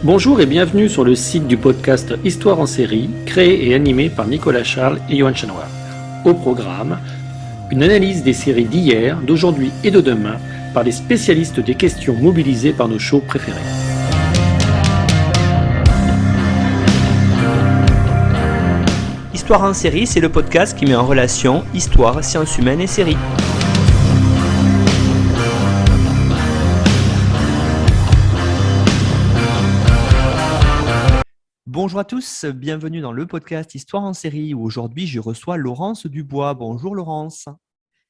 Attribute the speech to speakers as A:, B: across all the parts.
A: Bonjour et bienvenue sur le site du podcast Histoire en série, créé et animé par Nicolas Charles et Johan Chanoir. Au programme, une analyse des séries d'hier, d'aujourd'hui et de demain par les spécialistes des questions mobilisées par nos shows préférés.
B: Histoire en série, c'est le podcast qui met en relation histoire, sciences humaines et séries. Bonjour à tous, bienvenue dans le podcast Histoire en série où aujourd'hui je reçois Laurence Dubois. Bonjour Laurence.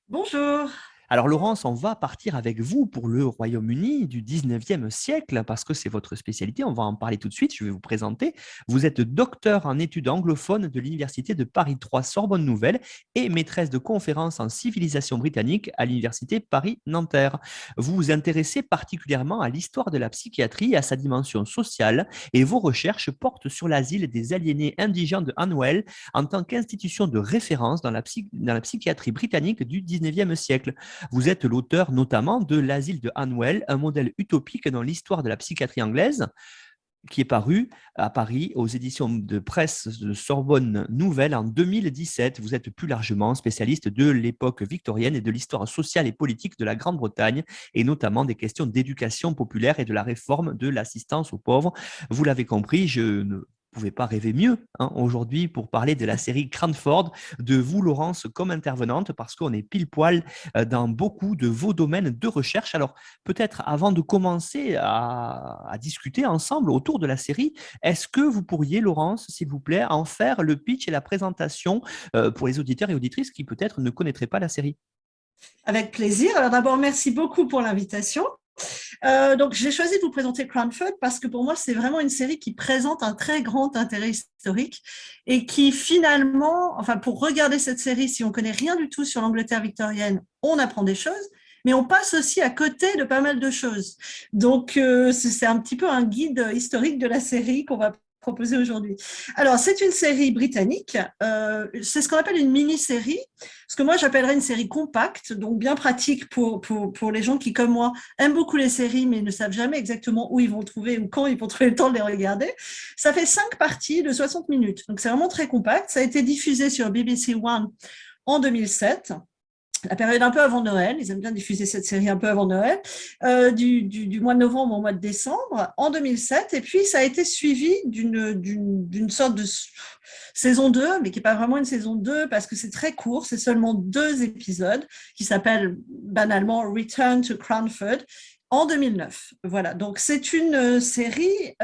C: Bonjour.
B: Alors Laurence, on va partir avec vous pour le Royaume-Uni du 19e siècle parce que c'est votre spécialité, on va en parler tout de suite, je vais vous présenter. Vous êtes docteur en études anglophones de l'Université de Paris 3 Sorbonne Nouvelle et maîtresse de conférences en civilisation britannique à l'Université Paris-Nanterre. Vous vous intéressez particulièrement à l'histoire de la psychiatrie et à sa dimension sociale et vos recherches portent sur l'asile des aliénés indigents de Hanwell en tant qu'institution de référence dans la psychiatrie britannique du 19e siècle. Vous êtes l'auteur notamment de L'asile de Hanwell, un modèle utopique dans l'histoire de la psychiatrie anglaise, qui est paru à Paris aux éditions de presse de Sorbonne Nouvelle en 2017. Vous êtes plus largement spécialiste de l'époque victorienne et de l'histoire sociale et politique de la Grande-Bretagne, et notamment des questions d'éducation populaire et de la réforme de l'assistance aux pauvres. Vous l'avez compris, je ne pouvez pas rêver mieux aujourd'hui pour parler de la série Cranford, de vous Laurence comme intervenante, parce qu'on est pile poil dans beaucoup de vos domaines de recherche. Alors peut-être avant de commencer à discuter ensemble autour de la série, est-ce que vous pourriez Laurence, s'il vous plaît, en faire le pitch et la présentation pour les auditeurs et auditrices qui peut-être ne connaîtraient pas la série?
C: Avec plaisir. Alors d'abord, merci beaucoup pour l'invitation. Donc, j'ai choisi de vous présenter Cranford parce que pour moi, c'est vraiment une série qui présente un très grand intérêt historique et qui finalement, enfin, pour regarder cette série, si on connaît rien du tout sur l'Angleterre victorienne, on apprend des choses, mais on passe aussi à côté de pas mal de choses. Donc, c'est un petit peu un guide historique de la série qu'on va proposer aujourd'hui. Alors, c'est une série britannique, c'est ce qu'on appelle une mini-série, ce que moi j'appellerais une série compacte, donc bien pratique pour les gens qui, comme moi, aiment beaucoup les séries, mais ne savent jamais exactement où ils vont le trouver ou quand ils vont trouver le temps de les regarder. Ça fait 5 parties de 60 minutes, donc c'est vraiment très compact. Ça a été diffusé sur BBC One en 2007. La période un peu avant Noël, ils aiment bien diffuser cette série un peu avant Noël, du mois de novembre au mois de décembre, en 2007, et puis ça a été suivi d'une sorte de saison 2, mais qui n'est pas vraiment une saison 2, parce que c'est très court, c'est seulement 2 épisodes, qui s'appellent banalement Return to Cranford, en 2009. Voilà, donc c'est une série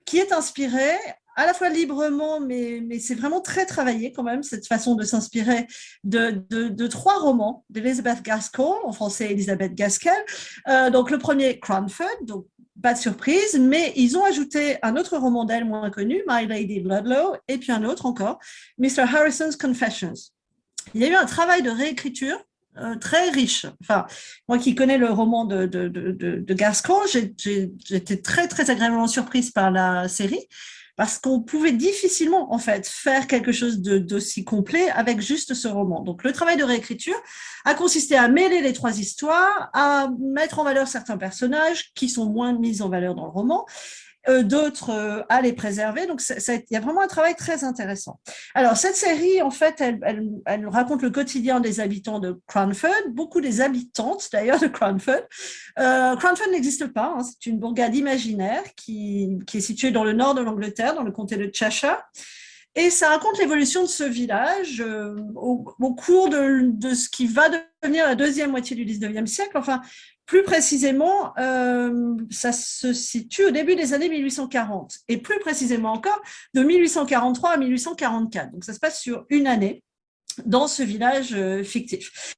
C: qui est inspirée à la fois librement, mais c'est vraiment très travaillé quand même, cette façon de s'inspirer de 3 romans d'Elizabeth Gaskell, en français Elisabeth Gaskell. Donc le premier, Cranford, donc pas de surprise, mais ils ont ajouté un autre roman d'elle moins connu, My Lady Ludlow, et puis un autre encore, Mr. Harrison's Confessions. Il y a eu un travail de réécriture très riche. Enfin, moi qui connais le roman de Gaskell, j'étais très, très agréablement surprise par la série, parce qu'on pouvait difficilement, en fait, faire quelque chose d'aussi complet avec juste ce roman. Donc, le travail de réécriture a consisté à mêler les 3 histoires, à mettre en valeur certains personnages qui sont moins mis en valeur dans le roman, d'autres à les préserver. Donc, il y a vraiment un travail très intéressant. Alors, cette série, en fait, elle raconte le quotidien des habitants de Cranford, beaucoup des habitantes, d'ailleurs, de Cranford. Cranford n'existe pas, c'est une bourgade imaginaire qui est située dans le nord de l'Angleterre, dans le comté de Cheshire. Et ça raconte l'évolution de ce village au cours de ce qui va devenir la deuxième moitié du 19e siècle. Enfin, plus précisément, ça se situe au début des années 1840 et plus précisément encore de 1843 à 1844. Donc, ça se passe sur une année dans ce village fictif.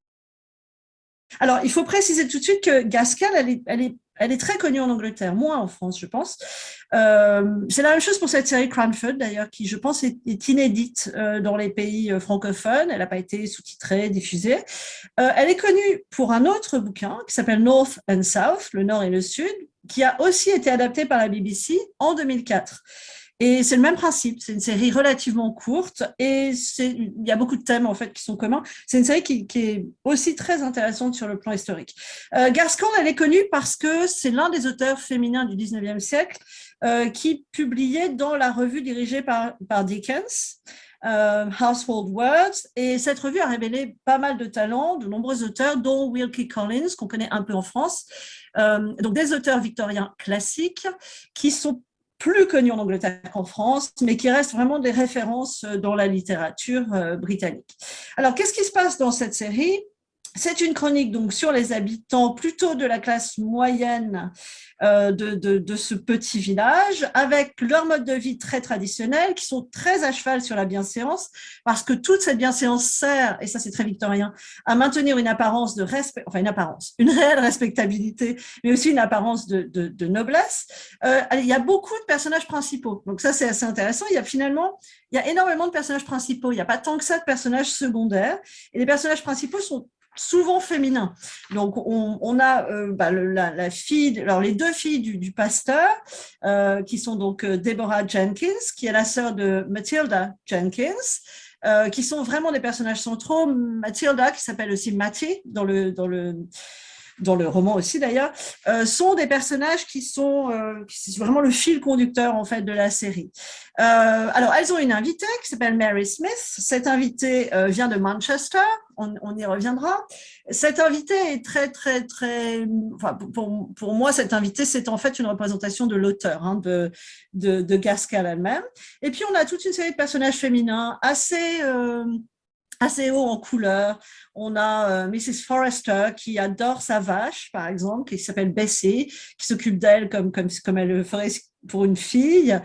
C: Alors, il faut préciser tout de suite que Gaskell, elle est très connue en Angleterre, moins en France, je pense. C'est la même chose pour cette série Cranford, d'ailleurs, qui, je pense, est inédite dans les pays francophones. Elle n'a pas été sous-titrée, diffusée. Elle est connue pour un autre bouquin qui s'appelle North and South, le Nord et le Sud, qui a aussi été adapté par la BBC en 2004. Et c'est le même principe, c'est une série relativement courte et il y a beaucoup de thèmes en fait qui sont communs. C'est une série qui est aussi très intéressante sur le plan historique. Gaskell, elle est connue parce que c'est l'un des auteurs féminins du 19e siècle qui publiait dans la revue dirigée par Dickens, Household Words, et cette revue a révélé pas mal de talents, de nombreux auteurs, dont Wilkie Collins, qu'on connaît un peu en France, donc des auteurs victoriens classiques qui sont plus connus en Angleterre qu'en France, mais qui restent vraiment des références dans la littérature britannique. Alors, qu'est-ce qui se passe dans cette série ? C'est une chronique donc sur les habitants plutôt de la classe moyenne de ce petit village, avec leur mode de vie très traditionnel, qui sont très à cheval sur la bienséance, parce que toute cette bienséance sert, et ça c'est très victorien, à maintenir une apparence de respect, enfin une réelle respectabilité, mais aussi une apparence de noblesse. Il y a beaucoup de personnages principaux, donc ça c'est assez intéressant. Il y a énormément de personnages principaux, il n'y a pas tant que ça de personnages secondaires, et les personnages principaux sont souvent féminins. Donc, on a la fille, alors les deux filles du pasteur, qui sont donc Deborah Jenkins, qui est la sœur de Matilda Jenkins, qui sont vraiment des personnages centraux. Matilda, qui s'appelle aussi Mattie dans le roman aussi d'ailleurs, sont des personnages qui sont vraiment le fil conducteur en fait de la série. Alors elles ont une invitée qui s'appelle Mary Smith. Cette invitée vient de Manchester. On y reviendra. Cette invitée est très très très. Enfin, pour moi, cette invitée c'est en fait une représentation de l'auteur de Gaskell elle-même. Et puis on a toute une série de personnages féminins assez haut en couleur. On a Mrs. Forrester qui adore sa vache, par exemple, qui s'appelle Bessie, qui s'occupe d'elle comme elle le ferait pour une fille.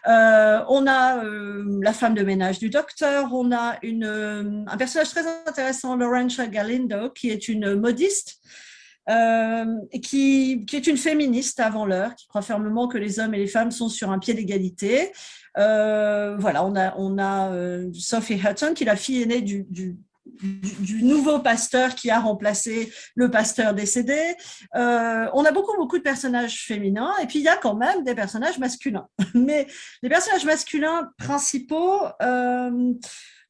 C: On a la femme de ménage du docteur. On a un personnage très intéressant, Laurentia Galindo, qui est une modiste. Qui est une féministe avant l'heure, qui croit fermement que les hommes et les femmes sont sur un pied d'égalité. Voilà, on a Sophie Hutton, qui est la fille aînée du nouveau pasteur qui a remplacé le pasteur décédé. On a beaucoup de personnages féminins, et puis il y a quand même des personnages masculins. Mais les personnages masculins principaux,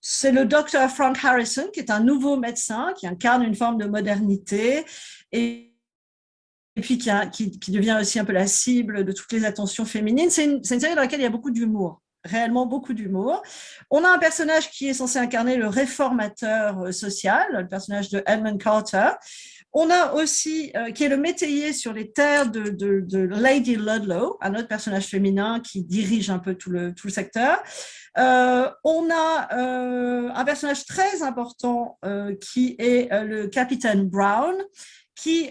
C: c'est le docteur Frank Harrison, qui est un nouveau médecin, qui incarne une forme de modernité, et puis qui devient aussi un peu la cible de toutes les attentions féminines. C'est une série dans laquelle il y a beaucoup d'humour, réellement beaucoup d'humour. On a un personnage qui est censé incarner le réformateur social, le personnage de Edmund Carter. On a aussi, qui est le métayer sur les terres de Lady Ludlow, un autre personnage féminin qui dirige un peu tout le secteur. On a un personnage très important qui est le capitaine Brown, qui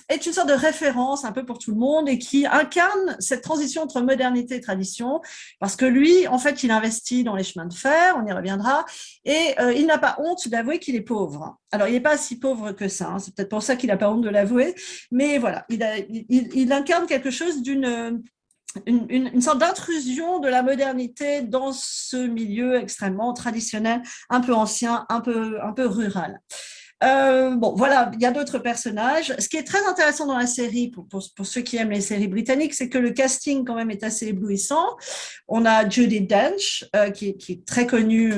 C: est une sorte de référence un peu pour tout le monde et qui incarne cette transition entre modernité et tradition, parce que lui, en fait, il investit dans les chemins de fer, on y reviendra, et il n'a pas honte d'avouer qu'il est pauvre. Alors, il n'est pas si pauvre que ça, hein, c'est peut-être pour ça qu'il n'a pas honte de l'avouer, mais voilà, il incarne quelque chose une sorte d'intrusion de la modernité dans ce milieu extrêmement traditionnel, un peu ancien, un peu rural. Bon, voilà, il y a d'autres personnages. Ce qui est très intéressant dans la série, pour ceux qui aiment les séries britanniques, c'est que le casting quand même est assez éblouissant. On a Judi Dench, qui est très connue,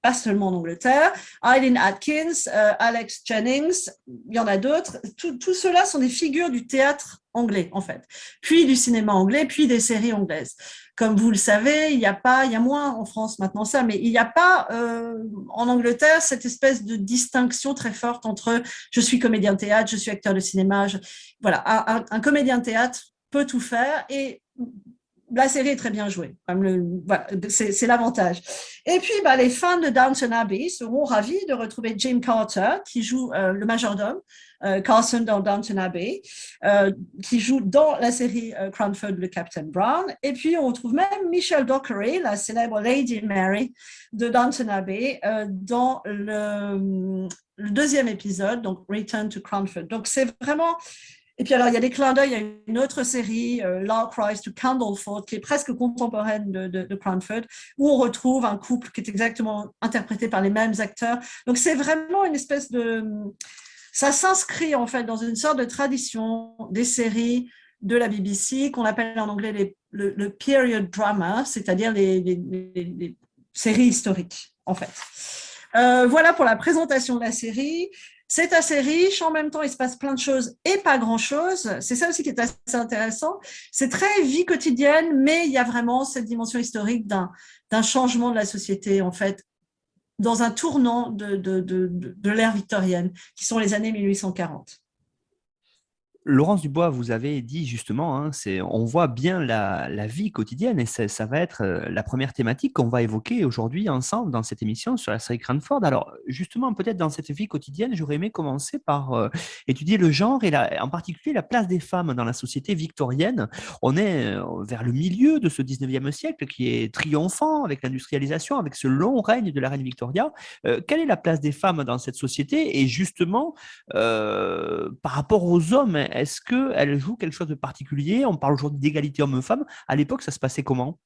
C: pas seulement en Angleterre, Eileen Atkins, Alex Jennings, il y en a d'autres. Tout cela sont des figures du théâtre anglais, en fait, puis du cinéma anglais, puis des séries anglaises. Comme vous le savez, il y a moins en France maintenant ça, mais il n'y a pas en Angleterre cette espèce de distinction très forte entre je suis comédien de théâtre, je suis acteur de cinéma. Voilà, un comédien de théâtre peut tout faire et la série est très bien jouée. Voilà, c'est l'avantage. Et puis, les fans de Downton Abbey seront ravis de retrouver Jim Carter, qui joue le majordome, Carson dans Downton Abbey, qui joue dans la série Cranford, le Captain Brown. Et puis, on retrouve même Michelle Dockery, la célèbre Lady Mary de Downton Abbey, dans le deuxième épisode, donc Return to Cranford. Donc, c'est vraiment... Et puis alors, il y a des clins d'œil à une autre série, Lark Rise to Candleford, qui est presque contemporaine de Cranford, où on retrouve un couple qui est exactement interprété par les mêmes acteurs. Donc, c'est vraiment une espèce de... Ça s'inscrit en fait dans une sorte de tradition des séries de la BBC, qu'on appelle en anglais le period drama, c'est-à-dire les séries historiques, en fait. Voilà pour la présentation de la série. C'est assez riche, en même temps, il se passe plein de choses et pas grand-chose. C'est ça aussi qui est assez intéressant. C'est très vie quotidienne, mais il y a vraiment cette dimension historique d'un changement de la société, en fait, dans un tournant de l'ère victorienne, qui sont les années 1840.
B: Laurence Dubois, vous avez dit justement, hein, on voit bien la vie quotidienne et ça va être la première thématique qu'on va évoquer aujourd'hui ensemble dans cette émission sur la série Cranford. Alors justement, peut-être dans cette vie quotidienne, j'aurais aimé commencer par étudier le genre et en particulier la place des femmes dans la société victorienne. On est vers le milieu de ce 19e siècle qui est triomphant avec l'industrialisation, avec ce long règne de la reine Victoria. Quelle est la place des femmes dans cette société et justement par rapport aux hommes, est-ce qu'elle joue quelque chose de particulier? On parle aujourd'hui d'égalité hommes-femmes. À l'époque, ça se passait comment?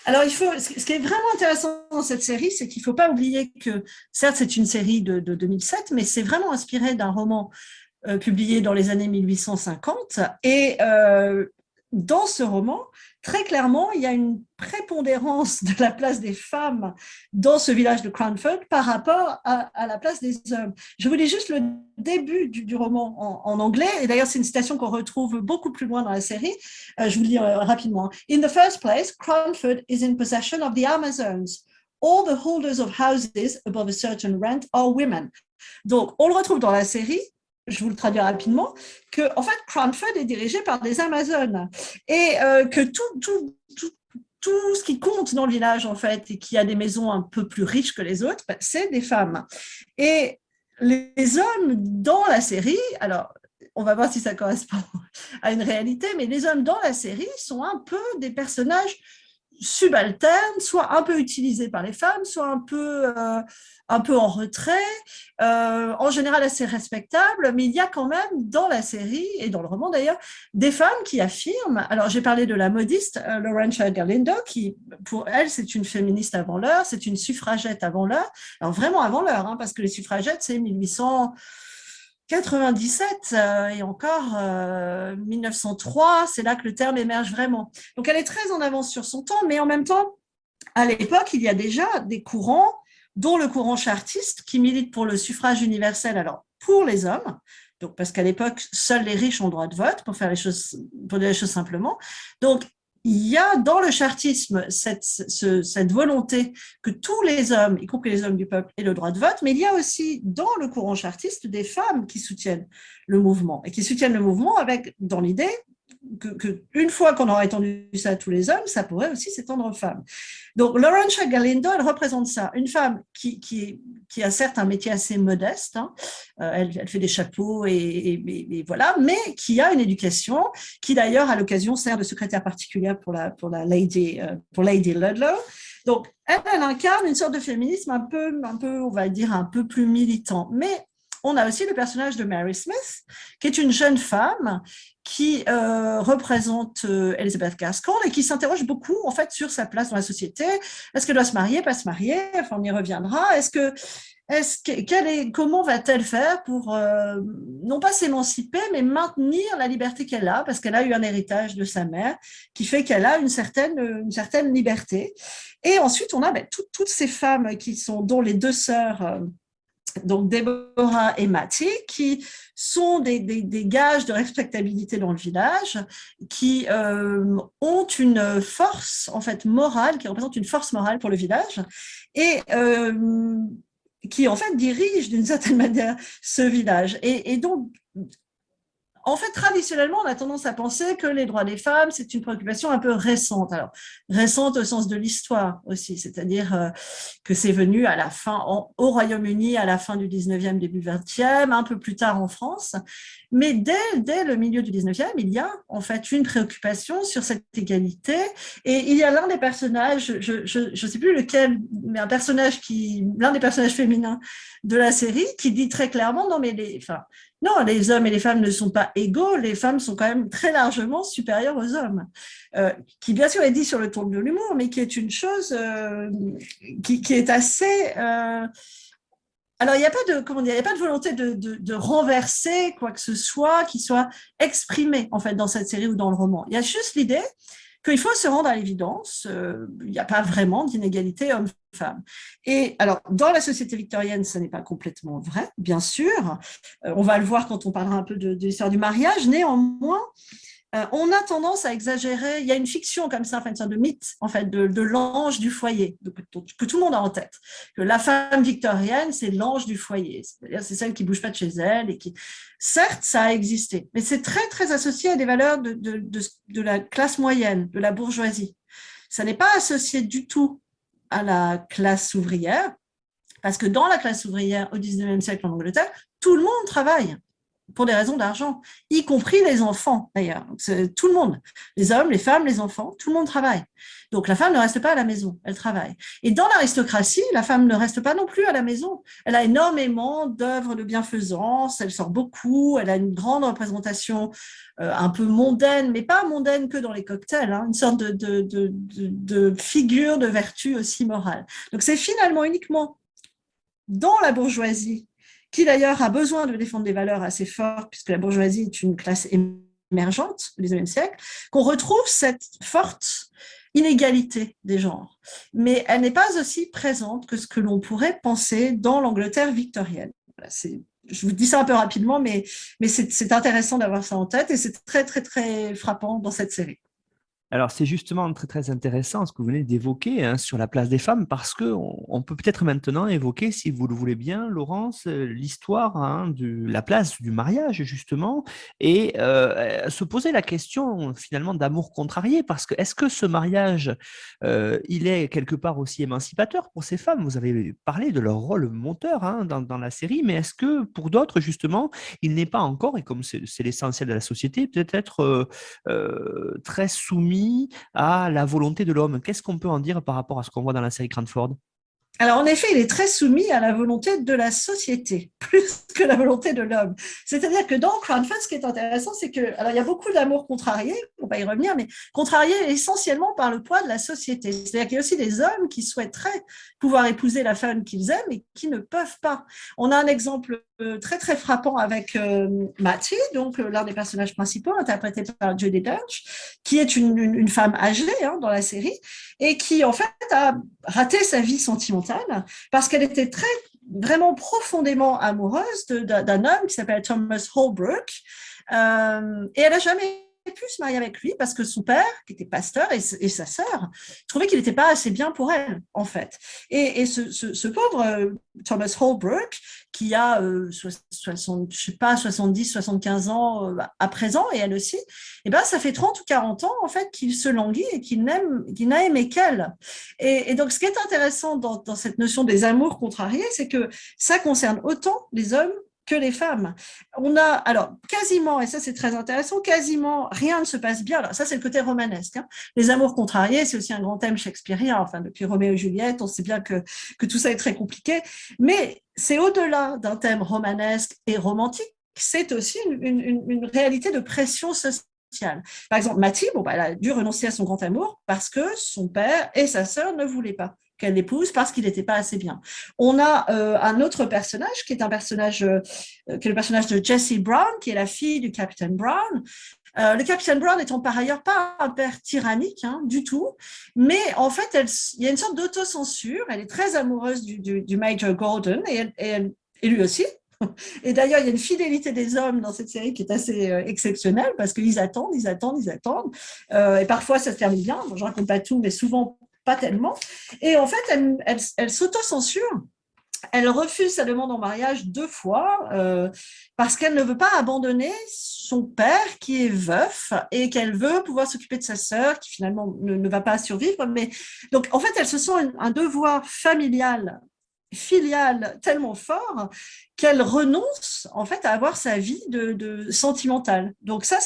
C: Alors, ce qui est vraiment intéressant dans cette série, c'est qu'il ne faut pas oublier que, certes, c'est une série de 2007, mais c'est vraiment inspiré d'un roman publié dans les années 1850. Et dans ce roman, très clairement, il y a une prépondérance de la place des femmes dans ce village de Cranford par rapport à la place des hommes. Je vous lis juste le début du roman en anglais, et d'ailleurs c'est une citation qu'on retrouve beaucoup plus loin dans la série. Je vous le lis rapidement. In the first place, Cranford is in possession of the Amazons. All the holders of houses above a certain rent are women. Donc, on le retrouve dans la série. Je vous le traduis rapidement, que en fait, Cranford est dirigé par des Amazones et que tout ce qui compte dans le village, en fait, et qui a des maisons un peu plus riches que les autres, c'est des femmes. Et les hommes dans la série, alors, on va voir si ça correspond à une réalité, mais les hommes dans la série sont un peu des personnages subalternes, soit un peu utilisés par les femmes, soit un peu en retrait, en général assez respectables, mais il y a quand même dans la série, et dans le roman d'ailleurs, des femmes qui affirment, alors j'ai parlé de la modiste Laurentia Galindo, qui pour elle c'est une féministe avant l'heure, c'est une suffragette avant l'heure, alors vraiment avant l'heure, hein, parce que les suffragettes c'est 1897 et encore 1903, c'est là que le terme émerge vraiment. Donc elle est très en avance sur son temps, mais en même temps, à l'époque, il y a déjà des courants, dont le courant chartiste, qui milite pour le suffrage universel, alors pour les hommes, donc parce qu'à l'époque, seuls les riches ont le droit de vote, pour dire les choses simplement. Donc, il y a dans le chartisme cette volonté que tous les hommes, y compris les hommes du peuple, aient le droit de vote, mais il y a aussi dans le courant chartiste des femmes qui soutiennent le mouvement, et qui soutiennent le mouvement avec, dans l'idée, qu'une fois qu'on aura étendu ça à tous les hommes, ça pourrait aussi s'étendre aux femmes. Donc, Laurentia Galindo, elle représente ça. Une femme qui a certes un métier assez modeste, hein, elle fait des chapeaux et voilà, mais qui a une éducation, qui d'ailleurs, à l'occasion, sert de secrétaire particulière pour Lady Ludlow. Donc, elle incarne une sorte de féminisme un peu, on va dire, un peu plus militant. Mais on a aussi le personnage de Mary Smith, qui est une jeune femme qui représente Elizabeth Gaskell et qui s'interroge beaucoup en fait sur sa place dans la société. Est-ce qu'elle doit se marier, pas se marier? Enfin, on y reviendra. Comment va-t-elle faire pour non pas s'émanciper, mais maintenir la liberté qu'elle a, parce qu'elle a eu un héritage de sa mère qui fait qu'elle a une certaine liberté. Et ensuite, on a toutes ces femmes dont les deux sœurs. Donc Deborah et Mattie, qui sont des gages de respectabilité dans le village, qui ont une force en fait morale, qui représente une force morale pour le village, et qui en fait dirigent d'une certaine manière ce village. Et donc, en fait, traditionnellement, on a tendance à penser que les droits des femmes, c'est une préoccupation un peu récente. Alors, récente au sens de l'histoire aussi, c'est-à-dire que c'est venu à la fin, au Royaume-Uni, à la fin du 19e, début 20e, un peu plus tard en France. Mais dès le milieu du 19e, il y a en fait une préoccupation sur cette égalité. Et il y a l'un des personnages, je ne sais plus lequel, mais l'un des personnages féminins de la série qui dit très clairement, non, mais les hommes et les femmes ne sont pas égaux, les femmes sont quand même très largement supérieures aux hommes. Qui bien sûr est dit sur le ton de l'humour, mais qui est une chose qui est assez... Alors, il n'y a pas de volonté de renverser quoi que ce soit qui soit exprimé en fait dans cette série ou dans le roman. Il y a juste l'idée qu'il faut se rendre à l'évidence, il n'y a pas vraiment d'inégalité homme-femme. Et alors, dans la société victorienne, ce n'est pas complètement vrai, bien sûr. On va le voir quand on parlera un peu de l'histoire du mariage. Néanmoins, on a tendance à exagérer. Il y a une fiction comme ça, enfin, une sorte de mythe en fait, de l'ange du foyer, que tout le monde a en tête. Que la femme victorienne, c'est l'ange du foyer. C'est-à-dire, c'est celle qui ne bouge pas de chez elle. Et qui... Certes, ça a existé, mais c'est très, très associé à des valeurs de la classe moyenne, de la bourgeoisie. Ça n'est pas associé du tout à la classe ouvrière, parce que dans la classe ouvrière, au 19e siècle en Angleterre, tout le monde travaille pour des raisons d'argent, y compris les enfants d'ailleurs. C'est tout le monde, les hommes, les femmes, les enfants, tout le monde travaille. Donc la femme ne reste pas à la maison, elle travaille. Et dans l'aristocratie, la femme ne reste pas non plus à la maison. Elle a énormément d'œuvres de bienfaisance, elle sort beaucoup, elle a une grande représentation un peu mondaine, mais pas mondaine que dans les cocktails, hein, une sorte de figure de vertu aussi morale. Donc c'est finalement uniquement dans la bourgeoisie, qui d'ailleurs a besoin de défendre des valeurs assez fortes, puisque la bourgeoisie est une classe émergente au XIXe siècle, qu'on retrouve cette forte inégalité des genres. Mais elle n'est pas aussi présente que ce que l'on pourrait penser dans l'Angleterre victorienne. Voilà, je vous dis ça un peu rapidement, mais c'est intéressant d'avoir ça en tête, et c'est très, très, très frappant dans cette série.
B: Alors, c'est justement très, très intéressant ce que vous venez d'évoquer sur la place des femmes, parce qu'on peut peut-être maintenant évoquer, si vous le voulez bien, Laurence, l'histoire de la place du mariage, justement, et se poser la question, finalement, d'amour contrarié, parce que est-ce que ce mariage, il est quelque part aussi émancipateur pour ces femmes? Vous avez parlé de leur rôle moteur dans la série, mais est-ce que pour d'autres, justement, il n'est pas encore, et comme c'est l'essentiel de la société, peut-être très soumis à la volonté de l'homme? Qu'est-ce qu'on peut en dire par rapport à ce qu'on voit dans la série Cranford?
C: Alors, en effet, il est très soumis à la volonté de la société, plus que la volonté de l'homme. C'est-à-dire que dans Cranford, ce qui est intéressant, c'est que, alors, il y a beaucoup d'amour contrarié, on va y revenir, mais contrarié essentiellement par le poids de la société. C'est-à-dire qu'il y a aussi des hommes qui souhaiteraient pouvoir épouser la femme qu'ils aiment et qui ne peuvent pas. On a un exemple très, très frappant avec Mattie, donc l'un des personnages principaux, interprété par Judi Dench, qui est une femme âgée dans la série, et qui, en fait, a raté sa vie sentimentale parce qu'elle était vraiment profondément amoureuse d'un homme qui s'appelle Thomas Holbrook, et elle n'a jamais pu se marier avec lui parce que son père, qui était pasteur, et sa sœur, trouvaient qu'il n'était pas assez bien pour elle, en fait. Et ce pauvre Thomas Holbrook, qui a 70, 75 ans à présent, et elle aussi, et ben, ça fait 30 ou 40 ans, en fait, qu'il se languit et qu'il n'a aimé qu'elle. Et donc, ce qui est intéressant dans cette notion des amours contrariés, c'est que ça concerne autant les hommes que les femmes. On a, alors, quasiment, et ça c'est très intéressant, quasiment rien ne se passe bien. Alors, ça c'est le côté romanesque. Les amours contrariés, c'est aussi un grand thème shakespearien. Enfin, depuis Roméo et Juliette, on sait bien que tout ça est très compliqué. Mais c'est au-delà d'un thème romanesque et romantique, c'est aussi une réalité de pression sociale. Par exemple, Mattie, elle a dû renoncer à son grand amour parce que son père et sa sœur ne voulaient pas qu'elle l'épouse parce qu'il n'était pas assez bien. On a un autre personnage qui est le personnage de Jessie Brown, qui est la fille du capitaine Brown. Le capitaine Brown étant par ailleurs pas un père tyrannique du tout, mais en fait, il y a une sorte d'autocensure. Elle est très amoureuse du Major Gordon et lui aussi. Et d'ailleurs, il y a une fidélité des hommes dans cette série qui est assez exceptionnelle parce qu'ils attendent. Et parfois, ça se termine bien. Je ne raconte pas tout, mais souvent pas tellement. Et en fait, elle s'auto-censure. Elle refuse sa demande en mariage 2 fois parce qu'elle ne veut pas abandonner son père qui est veuf et qu'elle veut pouvoir s'occuper de sa sœur qui finalement ne va pas survivre. Mais donc, en fait, elle se sent un devoir filial tellement fort qu'elle renonce en fait à avoir sa vie de sentimentale. Donc ça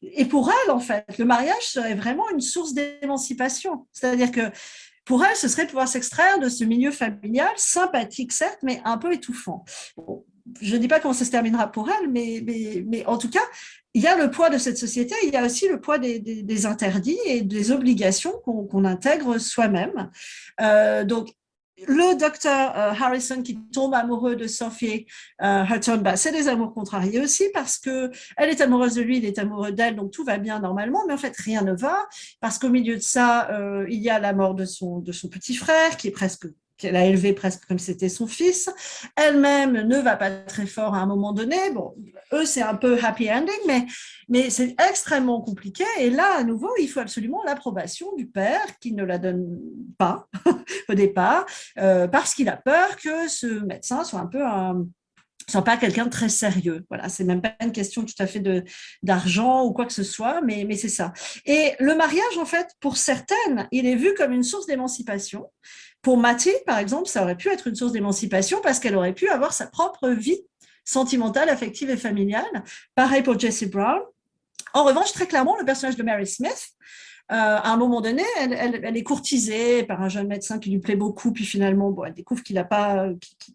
C: et pour elle en fait, le mariage serait vraiment une source d'émancipation. C'est-à-dire que pour elle, ce serait de pouvoir s'extraire de ce milieu familial sympathique certes, mais un peu étouffant. Bon, je ne dis pas comment ça se terminera pour elle, mais en tout cas, il y a le poids de cette société, il y a aussi le poids des interdits et des obligations qu'on intègre soi-même. Donc le docteur Harrison qui tombe amoureux de Sophie Hutton, c'est des amours contrariés aussi parce qu'elle est amoureuse de lui, il est amoureux d'elle, donc tout va bien normalement, mais en fait rien ne va parce qu'au milieu de ça, il y a la mort de son petit frère qu'elle a élevé presque comme si c'était son fils. Elle-même ne va pas très fort à un moment donné. Bon, eux, c'est un peu happy ending, mais c'est extrêmement compliqué. Et là, à nouveau, il faut absolument l'approbation du père qui ne la donne pas au départ, parce qu'il a peur que ce médecin soit soit pas quelqu'un de très sérieux. Voilà, c'est même pas une question tout à fait d'argent ou quoi que ce soit, mais c'est ça. Et le mariage, en fait, pour certaines, il est vu comme une source d'émancipation. Pour Mathilde, par exemple, ça aurait pu être une source d'émancipation parce qu'elle aurait pu avoir sa propre vie sentimentale, affective et familiale. Pareil pour Jessie Brown. En revanche, très clairement, le personnage de Mary Smith, à un moment donné, elle est courtisée par un jeune médecin qui lui plaît beaucoup, puis finalement, elle découvre qu'il n'a pas, qu'il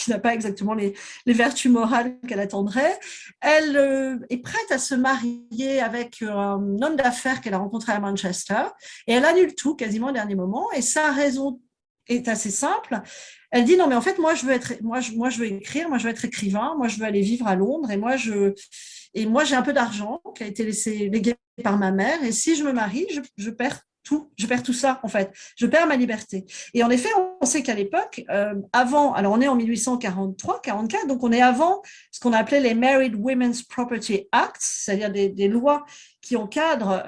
C: n'a pas exactement les vertus morales qu'elle attendrait. Elle est prête à se marier avec un homme d'affaires qu'elle a rencontré à Manchester, et elle annule tout quasiment au dernier moment, et sa raison est assez simple. Elle dit non mais en fait moi je veux écrire, moi je veux être écrivain, moi je veux aller vivre à Londres et moi j'ai un peu d'argent qui a été légué par ma mère et si je me marie je perds tout ça en fait, je perds ma liberté. Et en effet on sait qu'à l'époque alors on est en 1843-44 donc on est avant ce qu'on appelait les Married Women's Property Acts, c'est-à-dire des lois qui encadrent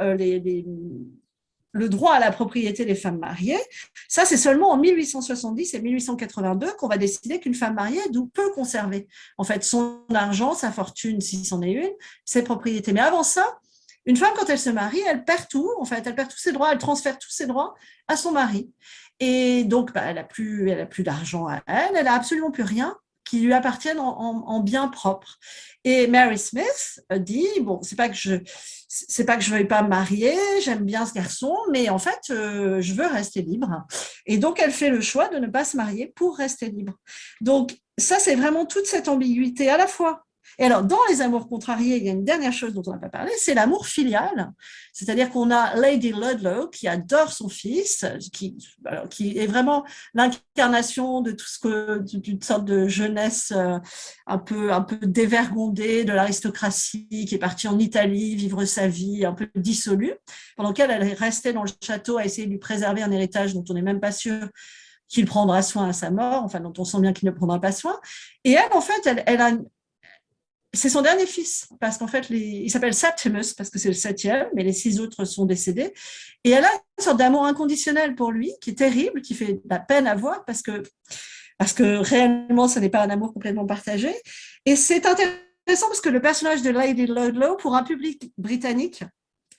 C: le droit à la propriété des femmes mariées. Ça, c'est seulement en 1870 et 1882 qu'on va décider qu'une femme mariée peut conserver en fait son argent, sa fortune, si c'en est une, ses propriétés. Mais avant ça, une femme, quand elle se marie, elle perd tout, en fait, elle perd tous ses droits, elle transfère tous ses droits à son mari. Et donc, elle a plus d'argent à elle a absolument plus rien qui lui appartiennent en biens propres. Et Mary Smith dit, bon, c'est pas que je veuille pas me marier, j'aime bien ce garçon, mais en fait, je veux rester libre. Et donc, elle fait le choix de ne pas se marier pour rester libre. Donc, ça, c'est vraiment toute cette ambiguïté à la fois. Et alors, dans les amours contrariés, il y a une dernière chose dont on n'a pas parlé, c'est l'amour filial. C'est-à-dire qu'on a Lady Ludlow qui adore son fils, qui est vraiment l'incarnation de d'une sorte de jeunesse un peu dévergondée de l'aristocratie, qui est partie en Italie vivre sa vie un peu dissolue, pendant qu'elle est restée dans le château à essayer de lui préserver un héritage dont on n'est même pas sûr qu'il prendra soin à sa mort, enfin dont on sent bien qu'il ne prendra pas soin. Et elle, en fait, c'est son dernier fils, parce qu'en fait, il s'appelle Septimus, parce que c'est le 7e, mais les 6 autres sont décédés. Et elle a une sorte d'amour inconditionnel pour lui, qui est terrible, qui fait de la peine à voir, parce que réellement, ce n'est pas un amour complètement partagé. Et c'est intéressant, parce que le personnage de Lady Ludlow, pour un public britannique,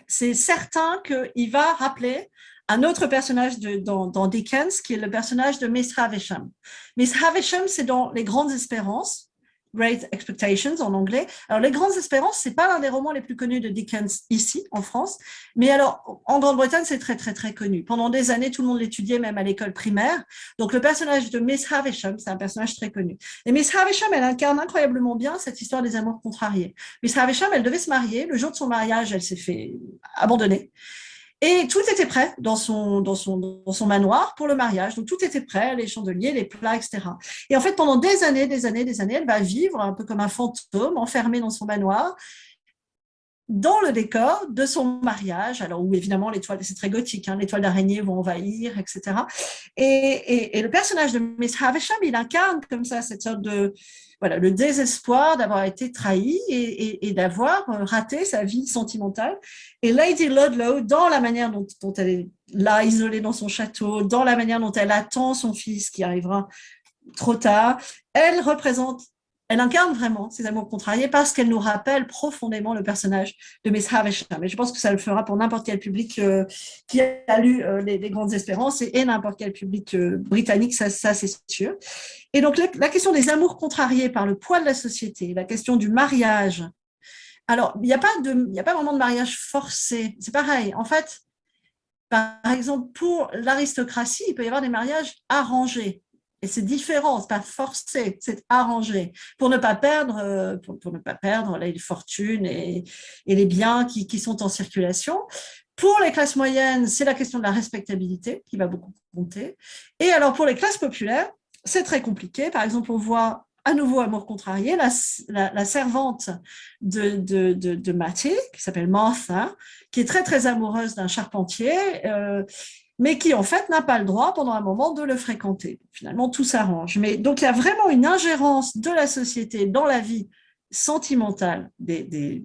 C: c'est certain qu'il va rappeler un autre personnage dans Dickens, qui est le personnage de Miss Havisham. Miss Havisham, c'est dans Les Grandes Espérances, Great Expectations en anglais. Alors, Les Grandes Espérances, c'est pas l'un des romans les plus connus de Dickens ici, en France, mais alors, en Grande-Bretagne, c'est très, très, très connu. Pendant des années, tout le monde l'étudiait, même à l'école primaire. Donc, le personnage de Miss Havisham, c'est un personnage très connu. Et Miss Havisham, elle incarne incroyablement bien cette histoire des amours contrariés. Miss Havisham, elle devait se marier. Le jour de son mariage, elle s'est fait abandonner. Et tout était prêt dans son manoir pour le mariage. Donc, tout était prêt, les chandeliers, les plats, etc. Et en fait, pendant des années, elle va vivre un peu comme un fantôme, enfermée dans son manoir, dans le décor de son mariage, alors où évidemment l'étoile, c'est très gothique, les toiles d'araignée vont envahir, etc. Et le personnage de Miss Havisham, il incarne comme ça cette sorte de le désespoir d'avoir été trahi et d'avoir raté sa vie sentimentale. Et Lady Ludlow, dans la manière dont elle est là, isolée dans son château, dans la manière dont elle attend son fils qui arrivera trop tard, elle incarne vraiment ces amours contrariés parce qu'elle nous rappelle profondément le personnage de Miss Havisham. Et je pense que ça le fera pour n'importe quel public qui a lu les Grandes Espérances et n'importe quel public britannique, ça c'est sûr. Et donc, la question des amours contrariés par le poids de la société, la question du mariage. Alors, il n'y a pas vraiment de mariage forcé. C'est pareil. En fait, par exemple, pour l'aristocratie, il peut y avoir des mariages arrangés. Et c'est différent, c'est pas forcé, c'est arrangé pour ne pas perdre, pour ne pas perdre les fortunes et les biens qui sont en circulation. Pour les classes moyennes, c'est la question de la respectabilité qui va beaucoup compter. Et alors, pour les classes populaires, c'est très compliqué. Par exemple, on voit à nouveau Amour contrarié, la servante de Matty, qui s'appelle Martha, qui est très, très amoureuse d'un charpentier, mais qui, en fait, n'a pas le droit, pendant un moment, de le fréquenter. Finalement, tout s'arrange. Mais donc, il y a vraiment une ingérence de la société dans la vie sentimentale des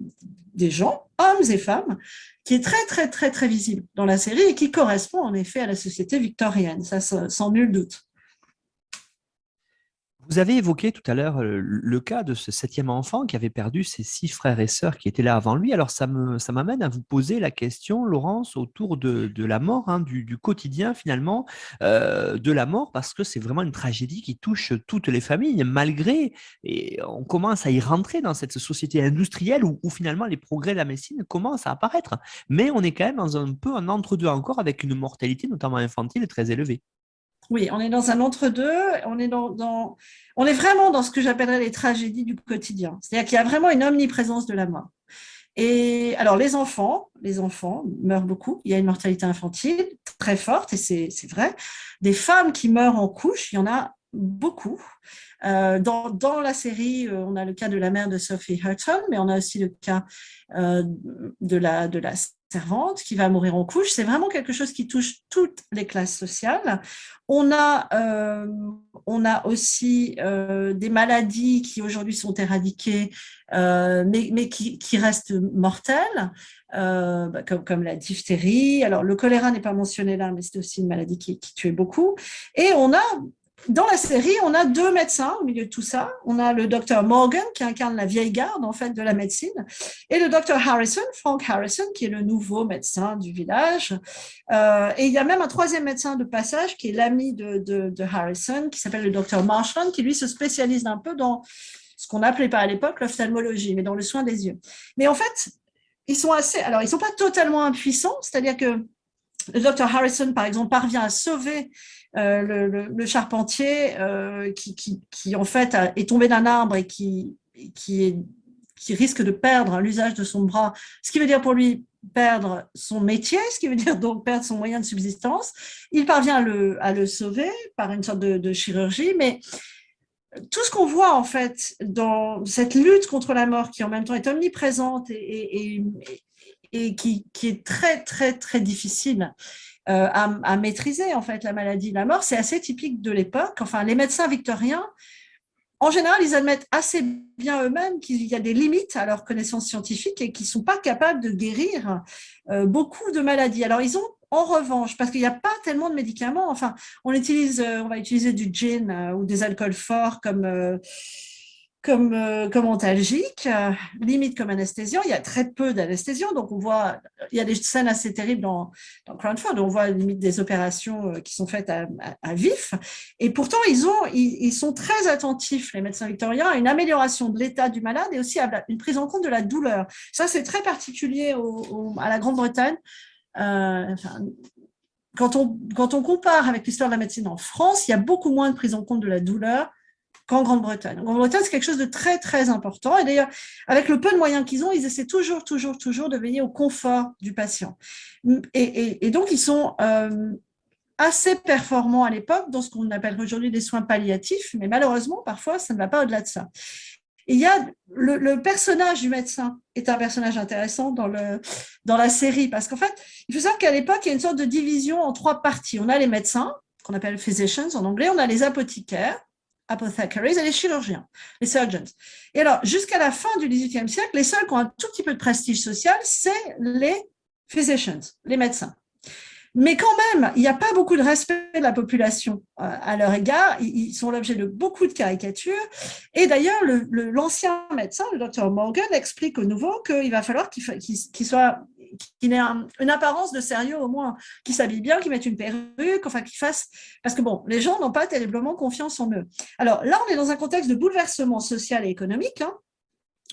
C: gens, hommes et femmes, qui est très, très, très, très visible dans la série et qui correspond, en effet, à la société victorienne. Ça, sans nul doute.
B: Vous avez évoqué tout à l'heure le cas de ce 7e enfant qui avait perdu ses 6 frères et sœurs qui étaient là avant lui. Alors, ça m'amène à vous poser la question, Laurence, autour de la mort, hein, du quotidien finalement, de la mort, parce que c'est vraiment une tragédie qui touche toutes les familles, et on commence à y rentrer dans cette société industrielle où finalement les progrès de la médecine commencent à apparaître. Mais on est quand même dans un peu un entre-deux encore, avec une mortalité, notamment infantile, très élevée.
C: Oui, on est dans un entre-deux, on est vraiment dans ce que j'appellerais les tragédies du quotidien. C'est-à-dire qu'il y a vraiment une omniprésence de la mort. Et alors, les enfants meurent beaucoup. Il y a une mortalité infantile très forte, et c'est vrai. Des femmes qui meurent en couche, il y en a beaucoup. Dans la série, on a le cas de la mère de Sophie Hurton, mais on a aussi le cas de la servante qui va mourir en couche. C'est vraiment quelque chose qui touche toutes les classes sociales. On a aussi des maladies qui aujourd'hui sont éradiquées, mais qui restent mortelles, comme la diphtérie. Alors, le choléra n'est pas mentionné là, mais c'est aussi une maladie qui tuait beaucoup. Et dans la série, on a 2 médecins au milieu de tout ça. On a le docteur Morgan, qui incarne la vieille garde, en fait, de la médecine, et le docteur Harrison, Frank Harrison, qui est le nouveau médecin du village. Et il y a même un 3e médecin de passage, qui est l'ami de Harrison, qui s'appelle le docteur Marshland, qui, lui, se spécialise un peu dans ce qu'on n'appelait pas à l'époque l'ophtalmologie, mais dans le soin des yeux. Mais en fait, ils sont pas totalement impuissants, c'est-à-dire que le docteur Harrison, par exemple, parvient à sauver le charpentier qui en fait est tombé d'un arbre et qui risque de perdre l'usage de son bras, ce qui veut dire pour lui perdre son métier, ce qui veut dire donc perdre son moyen de subsistance. Il parvient à le sauver par une sorte de chirurgie, mais tout ce qu'on voit en fait dans cette lutte contre la mort qui en même temps est omniprésente et qui est très, très, très difficile à maîtriser, en fait, la maladie, la mort, c'est assez typique de l'époque. Enfin, les médecins victoriens, en général, ils admettent assez bien eux-mêmes qu'il y a des limites à leur connaissance scientifique et qu'ils ne sont pas capables de guérir beaucoup de maladies. Alors, ils ont, en revanche, parce qu'il n'y a pas tellement de médicaments, enfin, on va utiliser du gin ou des alcools forts comme antalgique, limite comme anesthésiant. Il y a très peu d'anesthésiants, donc on voit, il y a des scènes assez terribles dans Cranford, on voit limite des opérations qui sont faites à vif, et pourtant ils sont très attentifs, les médecins victoriens, à une amélioration de l'état du malade et aussi à une prise en compte de la douleur. Ça, c'est très particulier à la Grande-Bretagne. Quand on compare avec l'histoire de la médecine en France, il y a beaucoup moins de prise en compte de la douleur qu'en Grande-Bretagne. En Grande-Bretagne, c'est quelque chose de très, très important. Et d'ailleurs, avec le peu de moyens qu'ils ont, ils essaient toujours de veiller au confort du patient. Et donc, ils sont assez performants à l'époque dans ce qu'on appelle aujourd'hui des soins palliatifs, mais malheureusement, parfois, ça ne va pas au-delà de ça. Et il y a le personnage du médecin est un personnage intéressant dans la série, parce qu'en fait, il faut savoir qu'à l'époque, il y a une sorte de division en 3 parties. On a les médecins, qu'on appelle physicians en anglais, on a les apothicaires, apothecaries, et les chirurgiens, les surgeons. Et alors, jusqu'à la fin du XVIIIe siècle, les seuls qui ont un tout petit peu de prestige social, c'est les physicians, les médecins. Mais quand même, il n'y a pas beaucoup de respect de la population à leur égard. Ils sont l'objet de beaucoup de caricatures. Et d'ailleurs, l'ancien médecin, le docteur Morgan, explique au nouveau qu'il va falloir qu'il ait une apparence de sérieux au moins, qu'il s'habille bien, qu'il mette une perruque, enfin qu'il fasse… Parce que bon, les gens n'ont pas terriblement confiance en eux. Alors là, on est dans un contexte de bouleversement social et économique,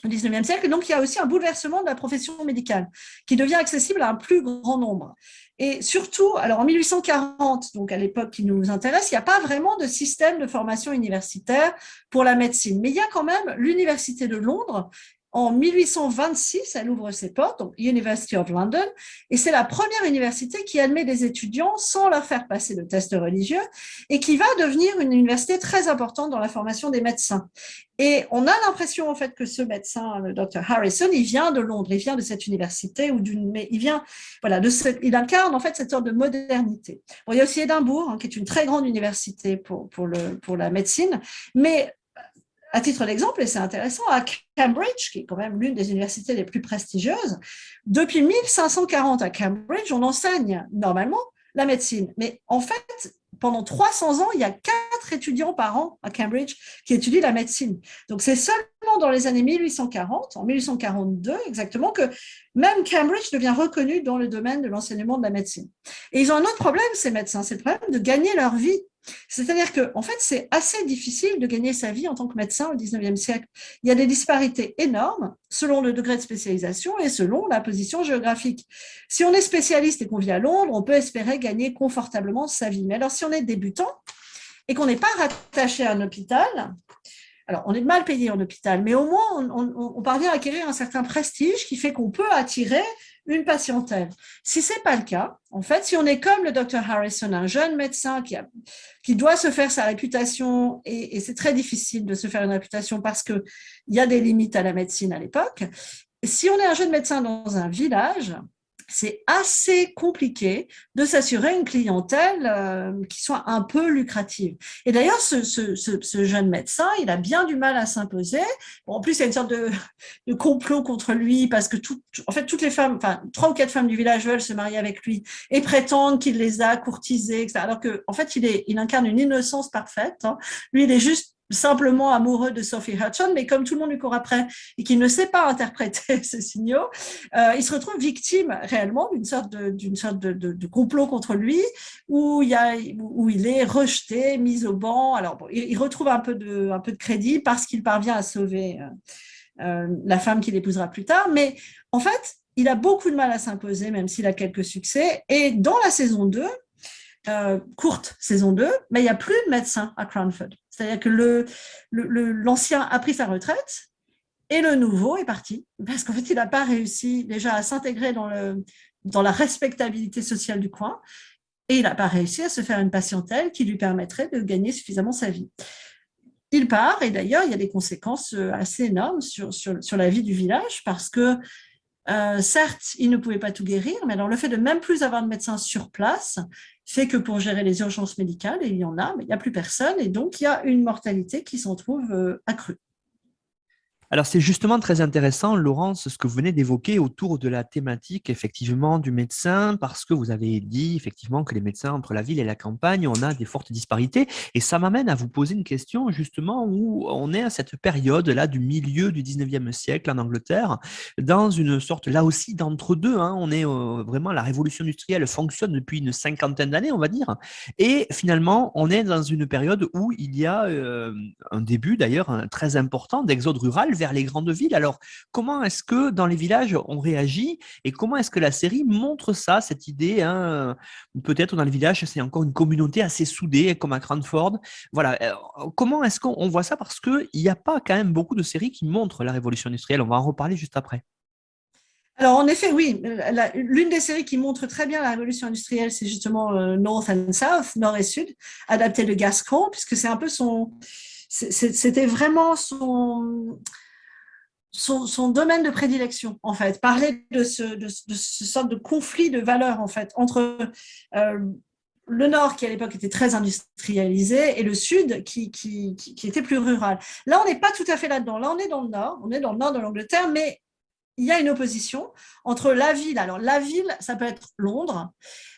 C: au XIXe siècle, et donc il y a aussi un bouleversement de la profession médicale qui devient accessible à un plus grand nombre. Et surtout, alors en 1840, donc à l'époque qui nous intéresse, il n'y a pas vraiment de système de formation universitaire pour la médecine, mais il y a quand même l'Université de Londres En 1826, elle ouvre ses portes, donc University of London, et c'est la première université qui admet des étudiants sans leur faire passer le test religieux et qui va devenir une université très importante dans la formation des médecins. Et on a l'impression en fait que ce médecin, le Dr Harrison, il vient de Londres, il vient de cette université mais il vient, voilà, il incarne en fait cette sorte de modernité. Bon, il y a aussi Édimbourg, hein, qui est une très grande université pour la médecine, mais à titre d'exemple, et c'est intéressant, à Cambridge, qui est quand même l'une des universités les plus prestigieuses, depuis 1540 à Cambridge, on enseigne normalement la médecine. Mais en fait, pendant 300 ans, il y a 4 étudiants par an à Cambridge qui étudient la médecine. Donc, c'est seulement dans les années 1840, en 1842 exactement, que même Cambridge devient reconnu dans le domaine de l'enseignement de la médecine. Et ils ont un autre problème, ces médecins, c'est le problème de gagner leur vie. C'est-à-dire qu'en fait, c'est assez difficile de gagner sa vie en tant que médecin au XIXe siècle. Il y a des disparités énormes selon le degré de spécialisation et selon la position géographique. Si on est spécialiste et qu'on vit à Londres, on peut espérer gagner confortablement sa vie. Mais alors, si on est débutant et qu'on n'est pas rattaché à un hôpital, alors on est mal payé en hôpital, mais au moins on parvient à acquérir un certain prestige qui fait qu'on peut attirer une patientèle. Si ce n'est pas le cas, en fait, si on est comme le Dr Harrison, un jeune médecin qui doit se faire sa réputation, et c'est très difficile de se faire une réputation parce qu'il y a des limites à la médecine à l'époque, si on est un jeune médecin dans un village, c'est assez compliqué de s'assurer une clientèle qui soit un peu lucrative. Et d'ailleurs, ce jeune médecin, il a bien du mal à s'imposer. Bon, en plus, il y a une sorte de complot contre lui parce que en fait, toutes les femmes, enfin, 3 ou 4 femmes du village veulent se marier avec lui et prétendent qu'il les a courtisées, etc. Alors qu'en fait, il incarne une innocence parfaite. Hein. Lui, il est juste simplement amoureux de Sophie Hudson, mais comme tout le monde lui court après et qu'il ne sait pas interpréter ces signaux, il se retrouve victime réellement d'une sorte de complot contre lui, où il est rejeté, mis au banc. Alors, bon, il retrouve un peu de crédit parce qu'il parvient à sauver la femme qu'il épousera plus tard, mais en fait, il a beaucoup de mal à s'imposer, même s'il a quelques succès. Et dans la saison 2, courte saison 2, mais il n'y a plus de médecin à Cranford. C'est-à-dire que l'ancien a pris sa retraite et le nouveau est parti parce qu'en fait, il n'a pas réussi déjà à s'intégrer dans la respectabilité sociale du coin et il n'a pas réussi à se faire une patientèle qui lui permettrait de gagner suffisamment sa vie. Il part et d'ailleurs, il y a des conséquences assez énormes sur la vie du village parce que certes, il ne pouvait pas tout guérir, mais alors le fait de même plus avoir de médecins sur place fait que pour gérer les urgences médicales, et il y en a, mais il n'y a plus personne, et donc il y a une mortalité qui s'en trouve accrue.
B: Alors, c'est justement très intéressant, Laurence, ce que vous venez d'évoquer autour de la thématique, effectivement, du médecin, parce que vous avez dit, effectivement, que les médecins entre la ville et la campagne, on a des fortes disparités. Et ça m'amène à vous poser une question, justement, où on est à cette période-là du milieu du 19e siècle en Angleterre, dans une sorte, là aussi, d'entre-deux. Hein. On est vraiment, la révolution industrielle fonctionne depuis une 50aine d'années, on va dire. Et finalement, on est dans une période où il y a un début, d'ailleurs, très important d'exode rural vers les grandes villes. Alors, comment est-ce que dans les villages, on réagit et comment est-ce que la série montre ça, cette idée hein, peut-être dans les villages, c'est encore une communauté assez soudée, comme à Cranford. Voilà. Comment est-ce qu'on voit ça? Parce qu'il n'y a pas quand même beaucoup de séries qui montrent la révolution industrielle. On va en reparler juste après.
C: Alors, en effet, oui, l'une des séries qui montre très bien la révolution industrielle, c'est justement North and South, Nord et Sud, adapté de Gascon, puisque c'est un peu c'était vraiment son domaine de prédilection, en fait, parler de ce sorte de conflit de valeurs, en fait, entre le Nord, qui à l'époque était très industrialisé, et le Sud, qui était plus rural. Là, on n'est pas tout à fait là-dedans. Là, on est dans le Nord de l'Angleterre, mais il y a une opposition entre la ville. Alors, la ville, ça peut être Londres,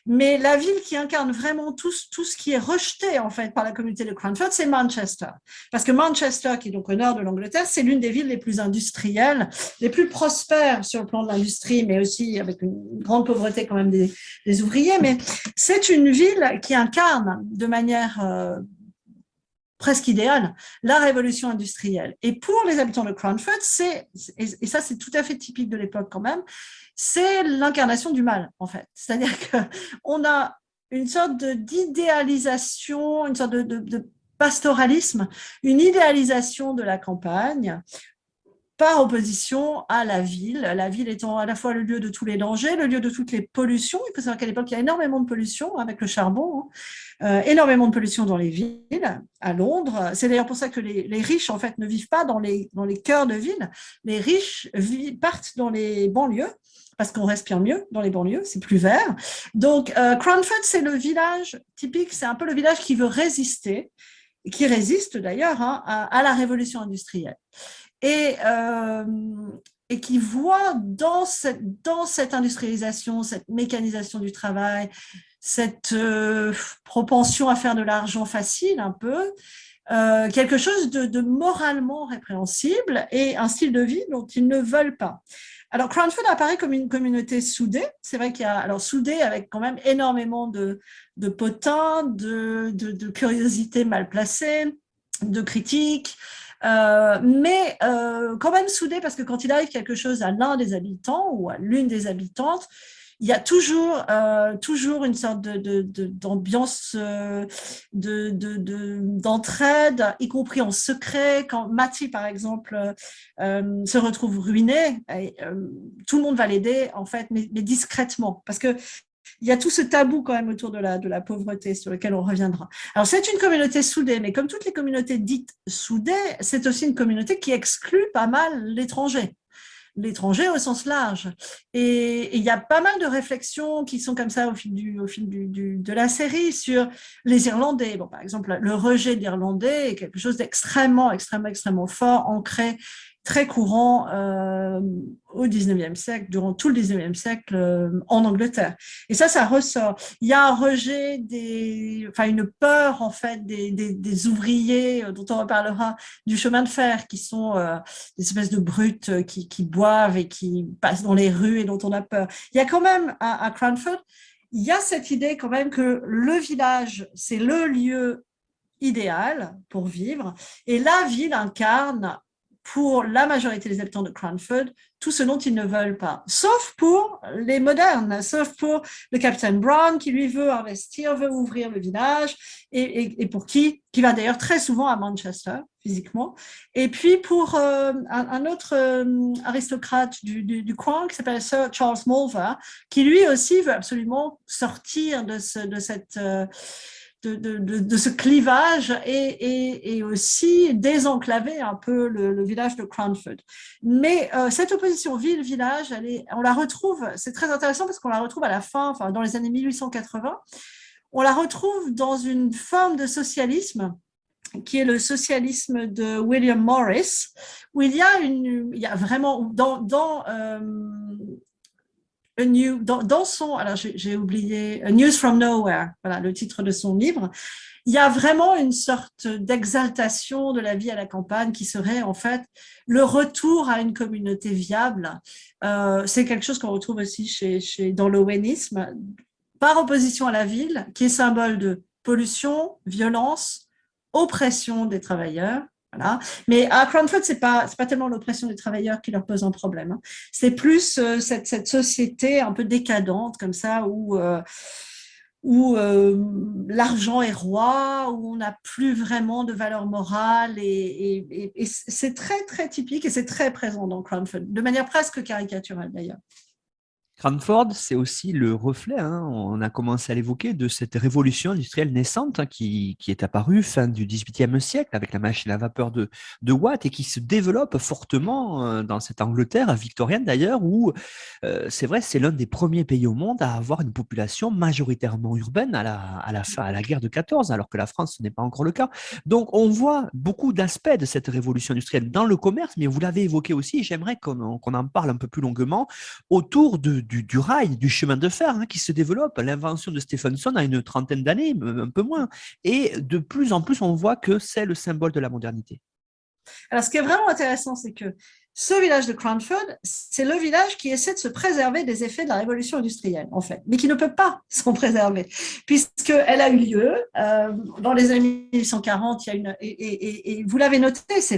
C: mais la ville qui incarne vraiment tout ce qui est rejeté, en fait, par la communauté de Cranford, c'est Manchester. Parce que Manchester, qui est donc au nord de l'Angleterre, c'est l'une des villes les plus industrielles, les plus prospères sur le plan de l'industrie, mais aussi avec une grande pauvreté quand même des ouvriers. Mais c'est une ville qui incarne de manière presque idéal, la révolution industrielle. Et pour les habitants de Cranford, et ça c'est tout à fait typique de l'époque quand même, c'est l'incarnation du mal, en fait. C'est-à-dire qu'on a une sorte d'idéalisation, une sorte de pastoralisme, une idéalisation de la campagne, par opposition à la ville étant à la fois le lieu de tous les dangers, le lieu de toutes les pollutions. Il faut savoir qu'à l'époque, il y a énormément de pollution avec le charbon, énormément de pollution dans les villes, à Londres. C'est d'ailleurs pour ça que les riches, en fait, ne vivent pas dans les cœurs de ville. Les riches partent dans les banlieues, parce qu'on respire mieux dans les banlieues, c'est plus vert. Donc, Cranford, c'est le village typique, c'est un peu le village qui veut résister, qui résiste d'ailleurs à la révolution industrielle. Et qui voit dans cette industrialisation, cette mécanisation du travail, cette propension à faire de l'argent facile un peu, quelque chose de moralement répréhensible et un style de vie dont ils ne veulent pas. Alors, Cranford apparaît comme une communauté soudée. C'est vrai qu'il y a, alors soudée avec quand même énormément de potins, de curiosité mal placée, de critiques, mais quand même soudée parce que quand il arrive quelque chose à l'un des habitants ou à l'une des habitantes, il y a toujours une sorte d'ambiance d'entraide, y compris en secret. Quand Matty, par exemple, se retrouve ruiné, tout le monde va l'aider, en fait, mais discrètement, parce que il y a tout ce tabou quand même autour de la pauvreté sur lequel on reviendra. Alors, c'est une communauté soudée, mais comme toutes les communautés dites soudées, c'est aussi une communauté qui exclut pas mal l'étranger au sens large. Et il y a pas mal de réflexions qui sont comme ça au fil de la série sur les Irlandais. Bon, par exemple, le rejet de l'Irlandais est quelque chose extrêmement fort, ancré, très courant au 19e siècle, durant tout le 19e siècle en Angleterre. Et ça ressort. Il y a un rejet une peur en fait des ouvriers dont on reparlera du chemin de fer qui sont des espèces de brutes qui boivent et qui passent dans les rues et dont on a peur. Il y a quand même à Cranford, il y a cette idée quand même que le village, c'est le lieu idéal pour vivre et la ville incarne pour la majorité des habitants de Cranford, tout ce dont ils ne veulent pas, sauf pour les modernes, sauf pour le capitaine Brown qui lui veut investir, veut ouvrir le village, et pour qui va d'ailleurs très souvent à Manchester, physiquement, et puis pour un autre aristocrate du coin qui s'appelle Sir Charles Mulver, qui lui aussi veut absolument sortir de ce clivage et aussi désenclaver un peu le village de Cranford. Mais cette opposition ville-village, on la retrouve, c'est très intéressant parce qu'on la retrouve à la fin, enfin, dans les années 1880, on la retrouve dans une forme de socialisme qui est le socialisme de William Morris, où il y a vraiment dans son, alors j'ai oublié, News from Nowhere, voilà le titre de son livre, il y a vraiment une sorte d'exaltation de la vie à la campagne qui serait en fait le retour à une communauté viable. C'est quelque chose qu'on retrouve aussi dans l'owenisme, par opposition à la ville, qui est symbole de pollution, violence, oppression des travailleurs. Voilà. Mais à Cranford, c'est pas tellement l'oppression des travailleurs qui leur pose un problème. C'est plus cette société un peu décadente comme ça où l'argent est roi, où on n'a plus vraiment de valeur morale et c'est très très typique et c'est très présent dans Cranford, de manière presque caricaturale d'ailleurs.
B: Cranford, c'est aussi le reflet, on a commencé à l'évoquer, de cette révolution industrielle naissante qui est apparue fin du XVIIIe siècle avec la machine à vapeur de Watt et qui se développe fortement dans cette Angleterre victorienne d'ailleurs, où c'est vrai, c'est l'un des premiers pays au monde à avoir une population majoritairement urbaine à la guerre de 14, alors que la France, ce n'est pas encore le cas. Donc, on voit beaucoup d'aspects de cette révolution industrielle dans le commerce, mais vous l'avez évoqué aussi, et j'aimerais qu'on en parle un peu plus longuement, autour du rail, du chemin de fer qui se développe. L'invention de Stephenson a une trentaine d'années, un peu moins. Et de plus en plus, on voit que c'est le symbole de la modernité.
C: Alors, ce qui est vraiment intéressant, c'est que ce village de Cranford, c'est le village qui essaie de se préserver des effets de la révolution industrielle, en fait, mais qui ne peut pas s'en préserver, puisqu'elle a eu lieu dans les années 1840. Et vous l'avez noté, c'est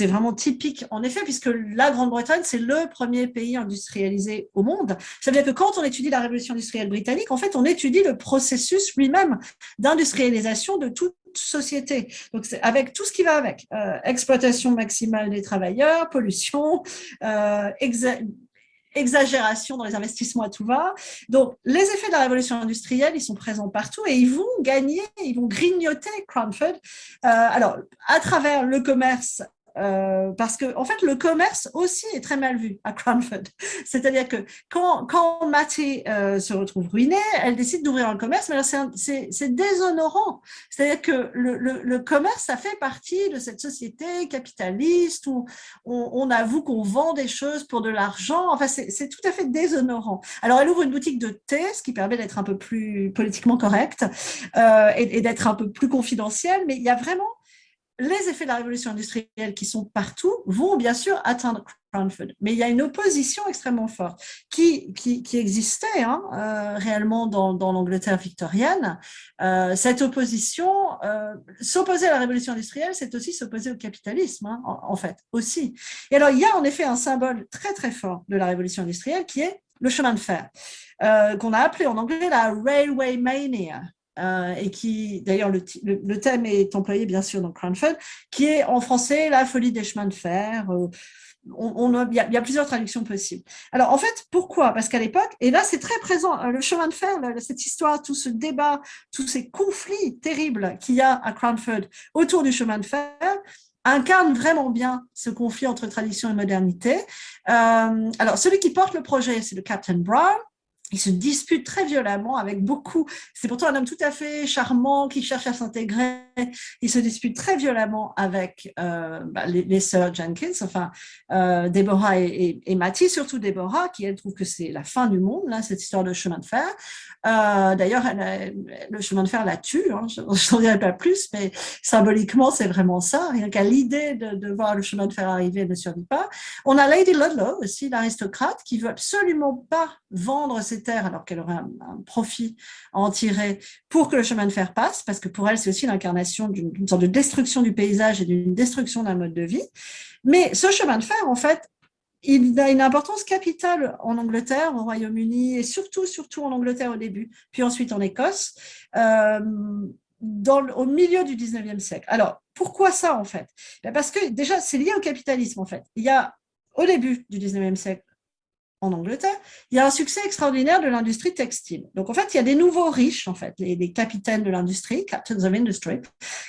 C: vraiment typique, en effet, puisque la Grande-Bretagne, c'est le premier pays industrialisé au monde. Ça veut dire que quand on étudie la révolution industrielle britannique, en fait, on étudie le processus lui-même d'industrialisation de toute toute société. Donc, c'est avec tout ce qui va avec. Exploitation maximale des travailleurs, pollution, exagération dans les investissements à tout va. Donc, les effets de la révolution industrielle, ils sont présents partout et ils vont gagner, ils vont grignoter Cranford. Alors, à travers le commerce, parce que en fait le commerce aussi est très mal vu à Cranford. C'est-à-dire que quand Mattie se retrouve ruinée, elle décide d'ouvrir un commerce, mais alors c'est déshonorant. C'est-à-dire que le commerce, ça fait partie de cette société capitaliste où on avoue qu'on vend des choses pour de l'argent. Enfin, c'est tout à fait déshonorant. Alors, elle ouvre une boutique de thé, ce qui permet d'être un peu plus politiquement correcte et d'être un peu plus confidentielle, mais il y a vraiment les effets de la révolution industrielle qui sont partout vont bien sûr atteindre Cranford. Mais il y a une opposition extrêmement forte qui existait réellement dans l'Angleterre victorienne. Cette opposition, s'opposer à la révolution industrielle, c'est aussi s'opposer au capitalisme, en fait, aussi. Et alors, il y a en effet un symbole très, très fort de la révolution industrielle qui est le chemin de fer, qu'on a appelé en anglais la Railway Mania. Et qui, d'ailleurs, le thème est employé bien sûr dans Cranford, qui est en français la folie des chemins de fer. Il y a plusieurs traductions possibles. Alors, en fait, pourquoi? Parce qu'à l'époque, et là, c'est très présent, le chemin de fer, cette histoire, tout ce débat, tous ces conflits terribles qu'il y a à Cranford autour du chemin de fer, incarne vraiment bien ce conflit entre tradition et modernité. Alors, celui qui porte le projet, c'est le Captain Brown. Il se dispute très violemment avec beaucoup. C'est pourtant un homme tout à fait charmant qui cherche à s'intégrer. Il se dispute très violemment avec les sœurs Jenkins, enfin Deborah et Mattie, surtout Deborah, qui elle trouve que c'est la fin du monde, là, cette histoire de chemin de fer. D'ailleurs, le chemin de fer la tue. Je n'en dirai pas plus, mais symboliquement, c'est vraiment ça. Rien qu'à l'idée de voir le chemin de fer arriver, elle ne survit pas. On a Lady Ludlow aussi, l'aristocrate, qui veut absolument pas vendre ses terres alors qu'elle aurait un profit à en tirer pour que le chemin de fer passe, parce que pour elle, c'est aussi l'incarnation d'une sorte de destruction du paysage et d'une destruction d'un mode de vie. Mais ce chemin de fer, en fait, il a une importance capitale en Angleterre, au Royaume-Uni et surtout en Angleterre au début, puis ensuite en Écosse, au milieu du 19e siècle. Alors, pourquoi ça en fait? Parce que déjà, c'est lié au capitalisme en fait. Il y a, au début du 19e siècle, en Angleterre, il y a un succès extraordinaire de l'industrie textile. Donc, en fait, il y a des nouveaux riches, en fait, les capitaines de l'industrie, captains of industry,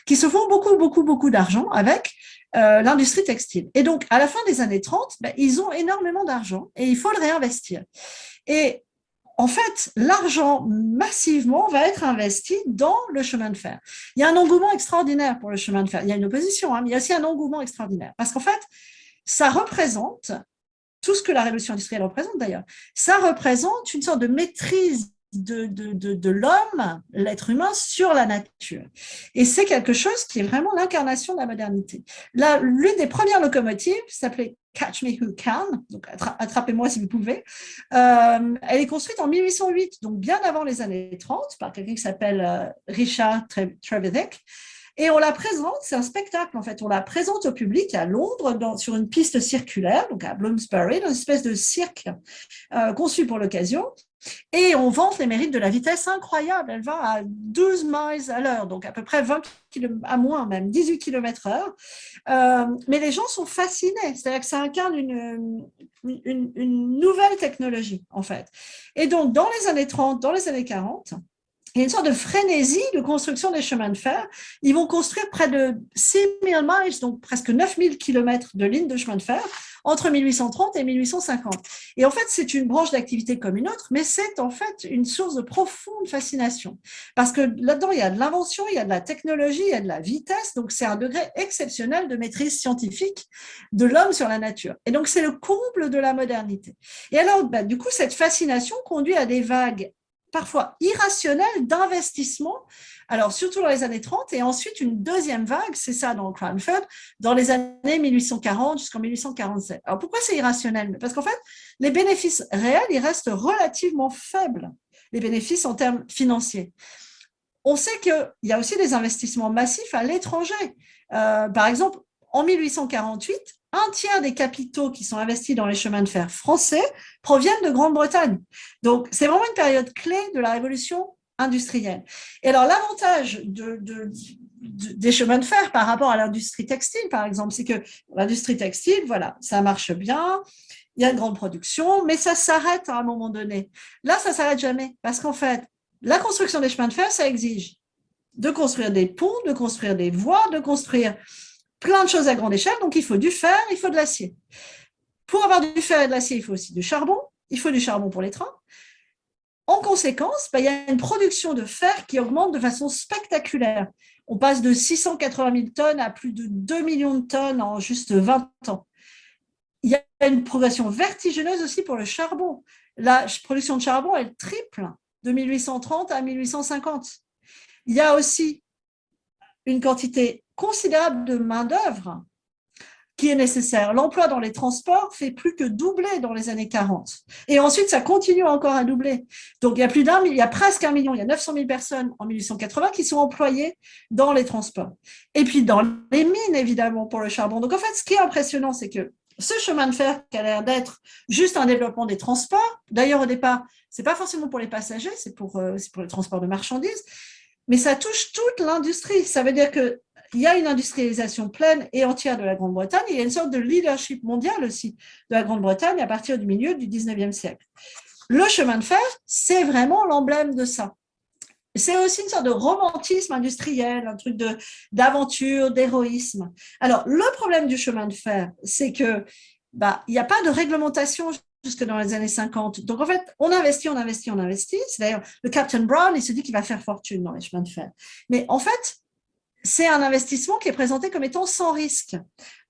C: qui se font beaucoup d'argent avec l'industrie textile. Et donc, à la fin des années 30, ils ont énormément d'argent et il faut le réinvestir. Et en fait, l'argent massivement va être investi dans le chemin de fer. Il y a un engouement extraordinaire pour le chemin de fer. Il y a une opposition, mais il y a aussi un engouement extraordinaire. Parce qu'en fait, ça représente tout ce que la révolution industrielle représente d'ailleurs, ça représente une sorte de maîtrise de l'homme, l'être humain, sur la nature. Et c'est quelque chose qui est vraiment l'incarnation de la modernité. L'une des premières locomotives s'appelait Catch Me Who Can, donc attrapez-moi si vous pouvez. Elle est construite en 1808, donc bien avant les années 30, par quelqu'un qui s'appelle Richard Trevithick. Et on la présente, c'est un spectacle en fait, on la présente au public à Londres sur une piste circulaire, donc à Bloomsbury, dans une espèce de cirque conçu pour l'occasion. Et on vante les mérites de la vitesse incroyable. Elle va à 12 miles à l'heure, donc à peu près 20 km, à moins même, 18 km/h. Mais les gens sont fascinés, c'est-à-dire que ça incarne une nouvelle technologie en fait. Et donc dans les années 30, dans les années 40, il y a une sorte de frénésie de construction des chemins de fer. Ils vont construire près de 6 000 miles, donc presque 9 000 km de lignes de chemin de fer entre 1830 et 1850. Et en fait, c'est une branche d'activité comme une autre, mais c'est en fait une source de profonde fascination. Parce que là-dedans, il y a de l'invention, il y a de la technologie, il y a de la vitesse, donc c'est un degré exceptionnel de maîtrise scientifique de l'homme sur la nature. Et donc, c'est le comble de la modernité. Et alors, du coup, cette fascination conduit à des vagues parfois irrationnel d'investissement, alors surtout dans les années 30, et ensuite une deuxième vague, c'est ça dans Cranford, dans les années 1840 jusqu'en 1847. Alors pourquoi c'est irrationnel? Parce qu'en fait, les bénéfices réels, ils restent relativement faibles, les bénéfices en termes financiers. On sait qu'il y a aussi des investissements massifs à l'étranger. Par exemple, en 1848, un tiers des capitaux qui sont investis dans les chemins de fer français proviennent de Grande-Bretagne. Donc, c'est vraiment une période clé de la révolution industrielle. Et alors, l'avantage des chemins de fer par rapport à l'industrie textile, par exemple. C'est que l'industrie textile, voilà, ça marche bien, il y a une grande production, mais ça s'arrête à un moment donné. Là, ça ne s'arrête jamais, parce qu'en fait, la construction des chemins de fer, ça exige de construire des ponts, de construire des voies, de construire plein de choses à grande échelle. Donc, il faut du fer, il faut de l'acier. Pour avoir du fer et de l'acier, il faut aussi du charbon. Il faut du charbon pour les trains. En conséquence, il y a une production de fer qui augmente de façon spectaculaire. On passe de 680 000 tonnes à plus de 2 millions de tonnes en juste 20 ans. Il y a une progression vertigineuse aussi pour le charbon. La production de charbon, elle triple de 1830 à 1850. Il y a aussi une quantité considérable de main-d'œuvre qui est nécessaire. L'emploi dans les transports fait plus que doubler dans les années 40. Et ensuite, ça continue encore à doubler. Donc, il y a presque 1 million, il y a 900 000 personnes en 1880 qui sont employées dans les transports. Et puis, dans les mines, évidemment, pour le charbon. Donc, en fait, ce qui est impressionnant, c'est que ce chemin de fer qui a l'air d'être juste un développement des transports, d'ailleurs, au départ, ce n'est pas forcément pour les passagers, c'est pour le transport de marchandises, mais ça touche toute l'industrie. Ça veut dire que il y a une industrialisation pleine et entière de la Grande-Bretagne. Il y a une sorte de leadership mondial aussi de la Grande-Bretagne à partir du milieu du 19e siècle. Le chemin de fer, c'est vraiment l'emblème de ça. C'est aussi une sorte de romantisme industriel, un truc d'aventure, d'héroïsme. Alors, le problème du chemin de fer, c'est que il n'y a pas de réglementation jusque dans les années 50. Donc, en fait, on investit, on investit, on investit. C'est d'ailleurs le Captain Brown, il se dit qu'il va faire fortune dans les chemins de fer. Mais en fait, c'est un investissement qui est présenté comme étant sans risque.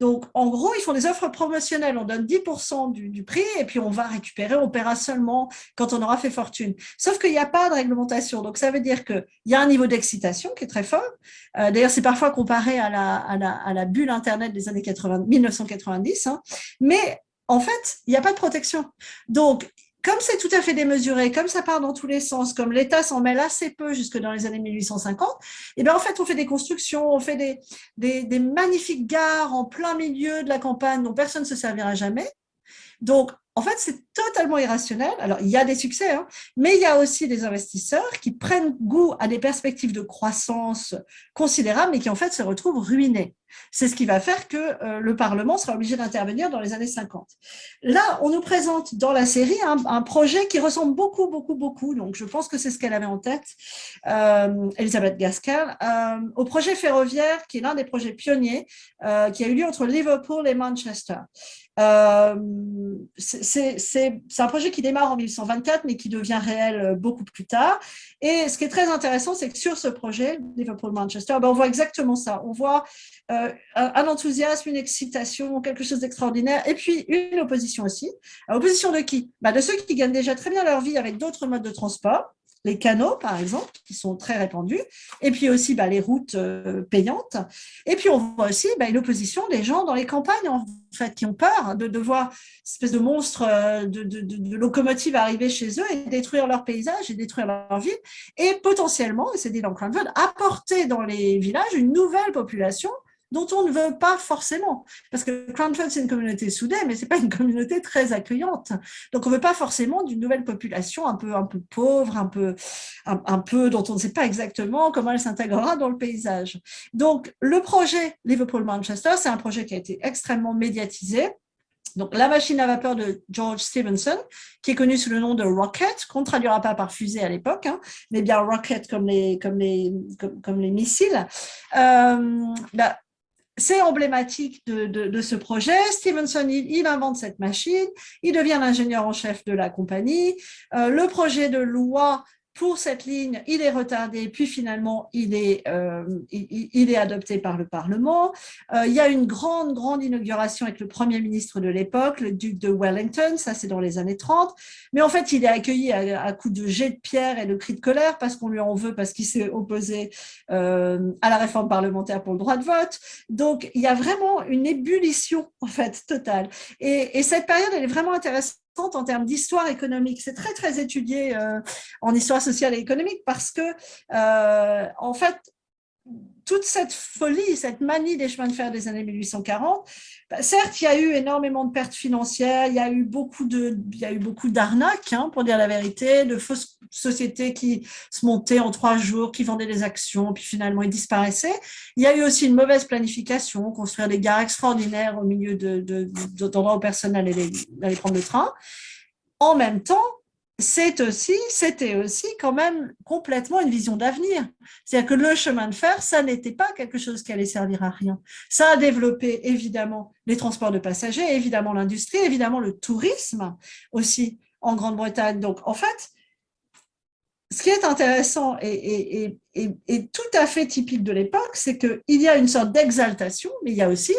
C: Donc, en gros, ils font des offres promotionnelles. On donne 10% du prix et puis on va récupérer, on paiera seulement quand on aura fait fortune. Sauf qu'il n'y a pas de réglementation. Donc, ça veut dire qu'il y a un niveau d'excitation qui est très fort. D'ailleurs, c'est parfois comparé à la bulle Internet des années 1990. Hein. Mais en fait, il n'y a pas de protection. Donc, comme c'est tout à fait démesuré, comme ça part dans tous les sens, comme l'État s'en mêle assez peu jusque dans les années 1850, et bien en fait, on fait des constructions, on fait des magnifiques gares en plein milieu de la campagne dont personne ne se servira jamais. Donc, en fait, c'est totalement irrationnel. Alors, il y a des succès, hein, mais il y a aussi des investisseurs qui prennent goût à des perspectives de croissance considérables, mais qui en fait se retrouvent ruinés. C'est ce qui va faire que le Parlement sera obligé d'intervenir dans les années 50. Là, on nous présente dans la série un projet qui ressemble beaucoup, donc je pense que c'est ce qu'elle avait en tête, Elizabeth Gaskell, au projet ferroviaire qui est l'un des projets pionniers qui a eu lieu entre Liverpool et Manchester. C'est un projet qui démarre en 1824, mais qui devient réel beaucoup plus tard. Et ce qui est très intéressant, c'est que sur ce projet, Liverpool-Manchester, on voit exactement ça. On voit un enthousiasme, une excitation, quelque chose d'extraordinaire, et puis une opposition aussi. Opposition de qui? De ceux qui gagnent déjà très bien leur vie avec d'autres modes de transport, les canaux, par exemple, qui sont très répandus, et puis aussi les routes payantes. Et puis, on voit aussi une opposition des gens dans les campagnes, en fait, qui ont peur de voir une espèce de monstre de locomotive arriver chez eux et détruire leur paysage et détruire leur ville, et potentiellement, et c'est dit dans Cranford, apporter dans les villages une nouvelle population dont on ne veut pas forcément. Parce que Cranford, c'est une communauté soudée, mais ce n'est pas une communauté très accueillante. Donc, on ne veut pas forcément d'une nouvelle population un peu pauvre, un peu dont on ne sait pas exactement comment elle s'intégrera dans le paysage. Donc, le projet Liverpool-Manchester, c'est un projet qui a été extrêmement médiatisé. Donc, la machine à vapeur de George Stephenson, qui est connue sous le nom de Rocket, qu'on ne traduira pas par fusée à l'époque, hein, mais bien Rocket comme les missiles. C'est emblématique de ce projet. Stevenson, il invente cette machine, il devient l'ingénieur en chef de la compagnie. Le projet de loi pour cette ligne, il est retardé, puis finalement, il est adopté par le Parlement. Il y a une grande inauguration avec le Premier ministre de l'époque, le duc de Wellington, ça c'est dans les années 30. Mais en fait, il est accueilli à coups de jets de pierre et de cris de colère parce qu'on lui en veut, parce qu'il s'est opposé à la réforme parlementaire pour le droit de vote. Donc, il y a vraiment une ébullition, en fait, totale. Et cette période, elle est vraiment intéressante en termes d'histoire économique. C'est très étudié en histoire sociale et économique parce que, en fait, toute cette folie, cette manie des chemins de fer des années 1840, certes, il y a eu énormément de pertes financières, il y a eu beaucoup d'arnaques, pour dire la vérité, de fausses sociétés qui se montaient en 3 jours, qui vendaient des actions, puis finalement ils disparaissaient. Il y a eu aussi une mauvaise planification, construire des gares extraordinaires au milieu d'endroits où personne n'allait prendre le train. En même temps, c'était aussi quand même complètement une vision d'avenir. C'est-à-dire que le chemin de fer, ça n'était pas quelque chose qui allait servir à rien. Ça a développé évidemment les transports de passagers, évidemment l'industrie, évidemment le tourisme aussi en Grande-Bretagne. Donc en fait, ce qui est intéressant et tout à fait typique de l'époque, c'est qu'il y a une sorte d'exaltation, mais il y a aussi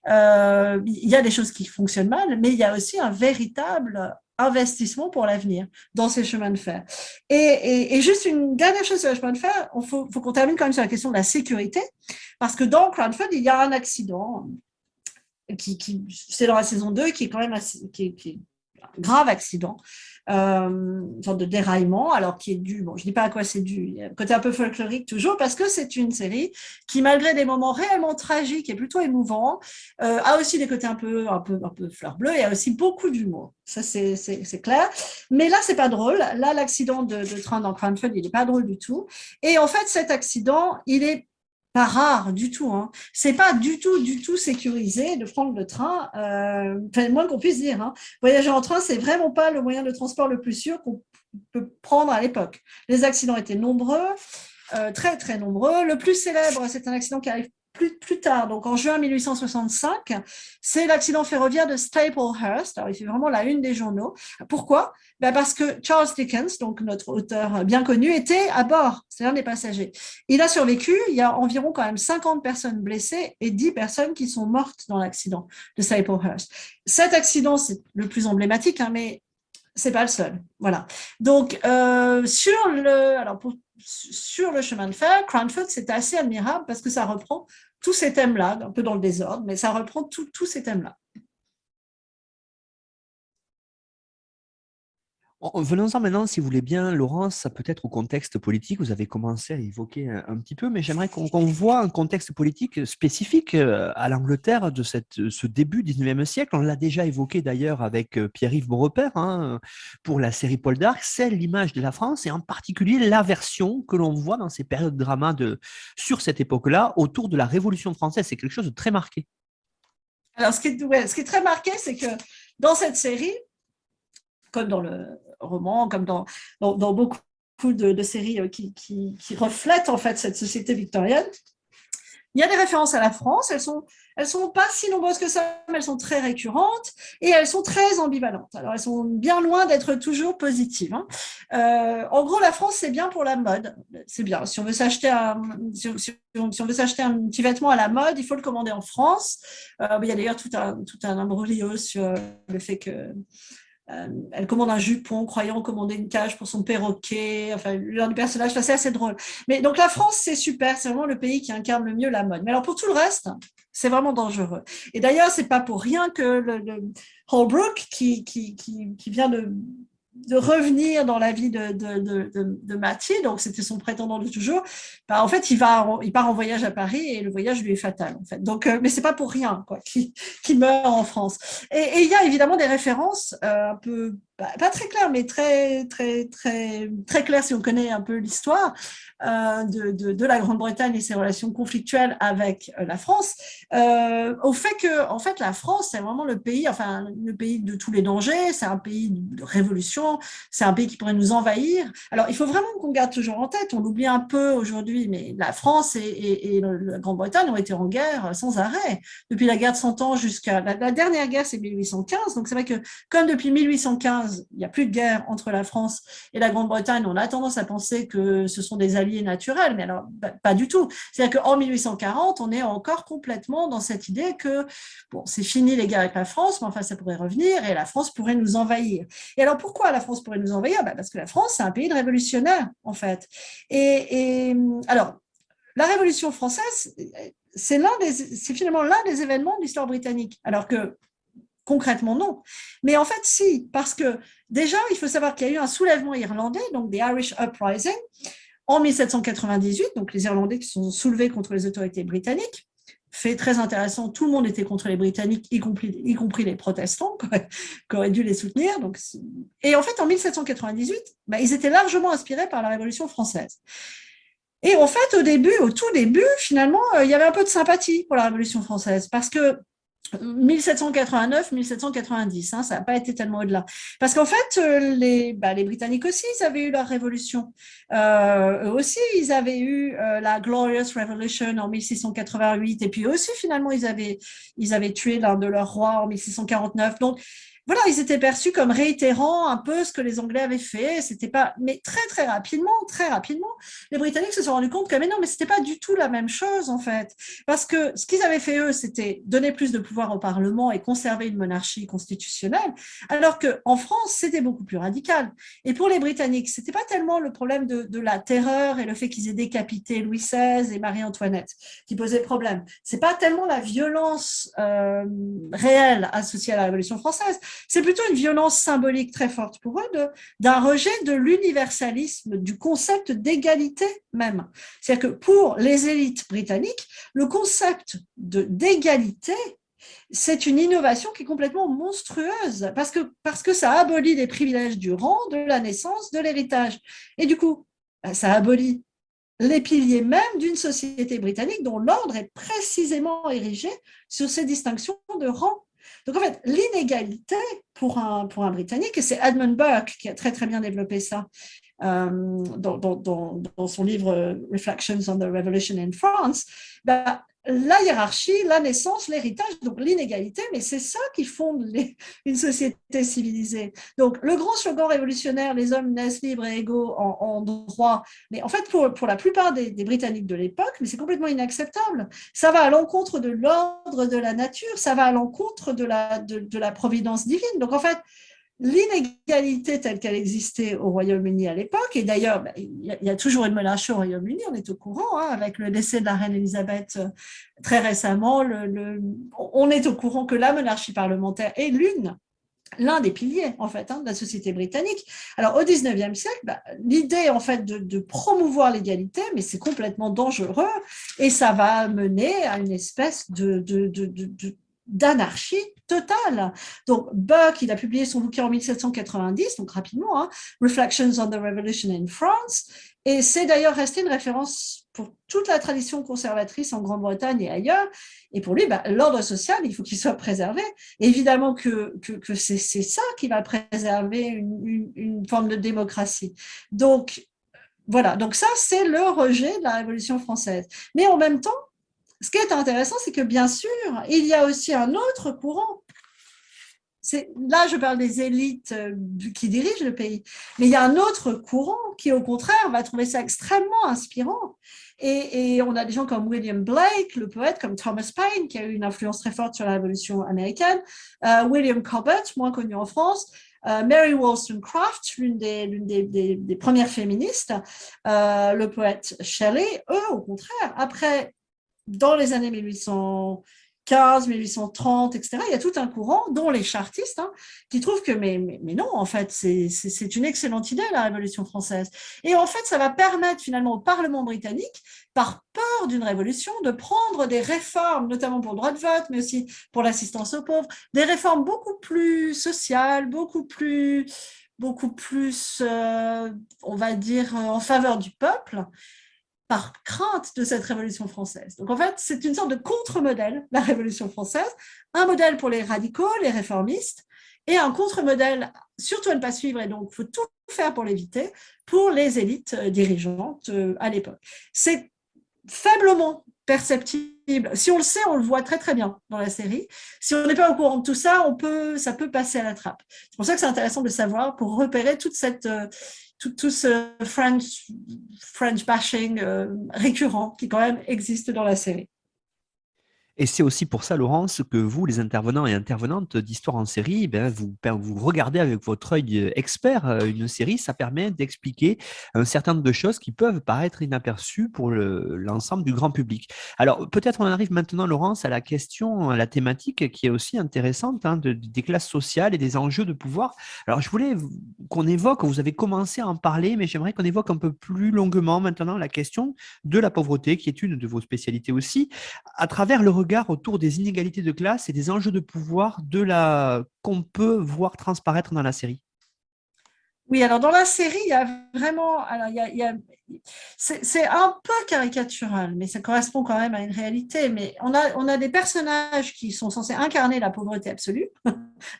C: il y a des choses qui fonctionnent mal, mais il y a aussi un véritable investissement pour l'avenir dans ces chemins de fer. Et juste une dernière chose sur les chemins de fer, il faut qu'on termine quand même sur la question de la sécurité, parce que dans Cranford, il y a un accident c'est dans la saison 2, qui est quand même qui est un grave accident, une sorte de déraillement, alors qui est dû, bon, je ne dis pas à quoi c'est dû, il y a un côté un peu folklorique toujours, parce que c'est une série qui, malgré des moments réellement tragiques et plutôt émouvants, a aussi des côtés un peu fleur bleue, et a aussi beaucoup d'humour. Ça, c'est clair. Mais là, c'est pas drôle. Là, l'accident de train dans Cranford, il n'est pas drôle du tout. Et en fait, cet accident, il est pas rare du tout, hein. C'est pas du tout sécurisé de prendre le train, moins qu'on puisse dire, hein. Voyager en train, c'est vraiment pas le moyen de transport le plus sûr qu'on peut prendre à l'époque. Les accidents étaient nombreux, très très nombreux. Le plus célèbre, c'est un accident qui arrive plus tard, donc en juin 1865, c'est l'accident ferroviaire de Staplehurst. Alors, il fait vraiment la une des journaux. Pourquoi ? Parce que Charles Dickens, donc notre auteur bien connu, était à bord, c'est l'un des passagers. Il a survécu, il y a environ quand même 50 personnes blessées et 10 personnes qui sont mortes dans l'accident de Staplehurst. Cet accident, c'est le plus emblématique, hein, mais c'est pas le seul. Voilà. Donc, sur le chemin de fer, Cranford, c'est assez admirable parce que ça reprend tous ces thèmes-là, un peu dans le désordre, mais ça reprend tous ces thèmes-là.
B: Venons-en maintenant, si vous voulez bien, Laurence, peut-être au contexte politique. Vous avez commencé à évoquer un petit peu, mais j'aimerais qu'on voit un contexte politique spécifique à l'Angleterre de ce début 19e siècle. On l'a déjà évoqué d'ailleurs avec Pierre-Yves Beaurepaire, hein, pour la série Paul d'Arc. C'est l'image de la France et en particulier la version que l'on voit dans ces périodes de drama sur cette époque-là autour de la Révolution française. C'est quelque chose de très marqué.
C: Alors, ce qui est très marqué, c'est que dans cette série, comme dans le roman, comme dans beaucoup de séries qui reflètent en fait cette société victorienne, il y a des références à la France. Elles sont pas si nombreuses que ça, mais elles sont très récurrentes et elles sont très ambivalentes. Alors, elles sont bien loin d'être toujours positives, hein. En gros, la France, c'est bien pour la mode. C'est bien. Si on veut s'acheter si on veut s'acheter un petit vêtement à la mode, il faut le commander en France. Il y a d'ailleurs tout un imbroglio sur le fait que elle commande un jupon, croyant commander une cage pour son perroquet. Enfin, l'un du personnage, c'est assez drôle. Mais donc, la France, c'est super. C'est vraiment le pays qui incarne le mieux la mode. Mais alors, pour tout le reste, c'est vraiment dangereux. Et d'ailleurs, c'est pas pour rien que le Holbrook, qui vient de revenir dans la vie de Mathieu, donc c'était son prétendant de toujours, en fait, il part en voyage à Paris et le voyage lui est fatal, en fait. Donc, mais c'est pas pour rien, quoi, qu'il meurt en France. Et il y a évidemment des références un peu, pas très claires, mais très, très, très, très claires si on connaît un peu l'histoire de la Grande-Bretagne et ses relations conflictuelles avec la France, au fait que, en fait, la France, c'est vraiment le pays de tous les dangers, c'est un pays de révolution, c'est un pays qui pourrait nous envahir. Alors, il faut vraiment qu'on garde toujours en tête, on l'oublie un peu aujourd'hui, mais la France et la Grande-Bretagne ont été en guerre sans arrêt. Depuis la guerre de 100 ans jusqu'à la dernière guerre, c'est 1815. Donc, c'est vrai que comme depuis 1815, il n'y a plus de guerre entre la France et la Grande-Bretagne, on a tendance à penser que ce sont des alliés naturels, mais alors, pas du tout. C'est-à-dire qu'en 1840, on est encore complètement dans cette idée que, bon, c'est fini les guerres avec la France, mais enfin, ça pourrait revenir et la France pourrait nous envahir. Et alors, pourquoi la France pourrait nous envahir ? Parce que la France, c'est un pays de révolutionnaires, en fait. Et alors, la Révolution française, c'est finalement l'un des événements de l'histoire britannique, alors que concrètement, non. Mais en fait, si, parce que déjà, il faut savoir qu'il y a eu un soulèvement irlandais, donc des Irish Uprising, en 1798, donc les Irlandais qui se sont soulevés contre les autorités britanniques, fait très intéressant. Tout le monde était contre les Britanniques, y compris les protestants, qui auraient dû les soutenir. Donc, et en fait, en 1798, ils étaient largement inspirés par la Révolution française. Et en fait, au tout début, finalement, il y avait un peu de sympathie pour la Révolution française, parce que 1789-1790, ça n'a pas été tellement au-delà. Parce qu'en fait, les Britanniques aussi, ils avaient eu leur révolution. Eux aussi, ils avaient eu la Glorious Revolution en 1688, et puis eux aussi, finalement, ils avaient tué l'un de leurs rois en 1649. Donc, voilà, ils étaient perçus comme réitérant un peu ce que les Anglais avaient fait. C'était pas, mais très rapidement, les Britanniques se sont rendus compte que mais c'était pas du tout la même chose en fait, parce que ce qu'ils avaient fait eux, c'était donner plus de pouvoir au Parlement et conserver une monarchie constitutionnelle, alors que en France, c'était beaucoup plus radical. Et pour les Britanniques, c'était pas tellement le problème de la terreur et le fait qu'ils aient décapité Louis XVI et Marie-Antoinette qui posait problème. C'est pas tellement la violence réelle associée à la Révolution française. C'est plutôt une violence symbolique très forte pour eux d'un rejet de l'universalisme, du concept d'égalité même. C'est-à-dire que pour les élites britanniques, le concept d'égalité, c'est une innovation qui est complètement monstrueuse parce que ça abolit les privilèges du rang, de la naissance, de l'héritage. Et du coup, ça abolit les piliers même d'une société britannique dont l'ordre est précisément érigé sur ces distinctions de rang. Donc, en fait, l'inégalité pour un Britannique, et c'est Edmund Burke qui a très bien développé ça dans son livre Reflections on the Revolution in France, la hiérarchie, la naissance, l'héritage, donc l'inégalité, mais c'est ça qui fonde une société civilisée. Donc, le grand slogan révolutionnaire, les hommes naissent libres et égaux en droit, mais en fait, pour la plupart des Britanniques de l'époque, mais c'est complètement inacceptable. Ça va à l'encontre de l'ordre de la nature, ça va à l'encontre de la providence divine. Donc, en fait, l'inégalité telle qu'elle existait au Royaume-Uni à l'époque, et d'ailleurs, il y a toujours une monarchie au Royaume-Uni, on est au courant, avec le décès de la reine Elisabeth très récemment, on est au courant que la monarchie parlementaire est l'un des piliers en fait de la société britannique. Alors au 19e siècle, l'idée en fait de promouvoir l'égalité, mais c'est complètement dangereux et ça va mener à une espèce d'anarchie totale. Donc, Burke, il a publié son bouquin en 1790, donc rapidement, Reflections on the Revolution in France, et c'est d'ailleurs resté une référence pour toute la tradition conservatrice en Grande-Bretagne et ailleurs. Et pour lui, l'ordre social, il faut qu'il soit préservé. Et évidemment que c'est ça qui va préserver une forme de démocratie. Donc, voilà. Donc ça, c'est le rejet de la Révolution française. Mais en même temps, ce qui est intéressant, c'est que bien sûr, il y a aussi un autre courant. Là, je parle des élites qui dirigent le pays, mais il y a un autre courant qui, au contraire, va trouver ça extrêmement inspirant. Et on a des gens comme William Blake, le poète, comme Thomas Paine, qui a eu une influence très forte sur la Révolution américaine, William Cobbett, moins connu en France, Mary Wollstonecraft, l'une des premières féministes, le poète Shelley, eux, au contraire, après, dans les années 1815, 1830, etc., il y a tout un courant, dont les chartistes, qui trouvent que, mais non, en fait, c'est une excellente idée, la Révolution française. Et en fait, ça va permettre finalement au Parlement britannique, par peur d'une révolution, de prendre des réformes, notamment pour le droit de vote, mais aussi pour l'assistance aux pauvres, des réformes beaucoup plus sociales, beaucoup plus on va dire, en faveur du peuple, par crainte de cette Révolution française. Donc en fait, c'est une sorte de contre-modèle, la Révolution française, un modèle pour les radicaux, les réformistes, et un contre-modèle, surtout à ne pas suivre, et donc il faut tout faire pour l'éviter, pour les élites dirigeantes à l'époque. C'est faiblement perceptible. Si on le sait, on le voit très bien dans la série. Si on n'est pas au courant de tout ça, ça peut passer à la trappe. C'est pour ça que c'est intéressant de savoir, pour repérer toute cette... tout ce French bashing récurrent qui quand même existe dans la série.
B: Et c'est aussi pour ça, Laurence, que vous, les intervenants et intervenantes d'Histoire en série, vous regardez avec votre œil expert une série, ça permet d'expliquer un certain nombre de choses qui peuvent paraître inaperçues pour l'ensemble du grand public. Alors, peut-être on en arrive maintenant, Laurence, à la question, à la thématique qui est aussi intéressante des classes sociales et des enjeux de pouvoir. Alors, je voulais qu'on évoque, vous avez commencé à en parler, mais j'aimerais qu'on évoque un peu plus longuement maintenant la question de la pauvreté, qui est une de vos spécialités aussi, à travers le regard autour des inégalités de classe et des enjeux de pouvoir qu'on peut voir transparaître dans la série.
C: Oui, alors dans la série, il y a vraiment, alors c'est un peu caricatural, mais ça correspond quand même à une réalité. Mais on a des personnages qui sont censés incarner la pauvreté absolue,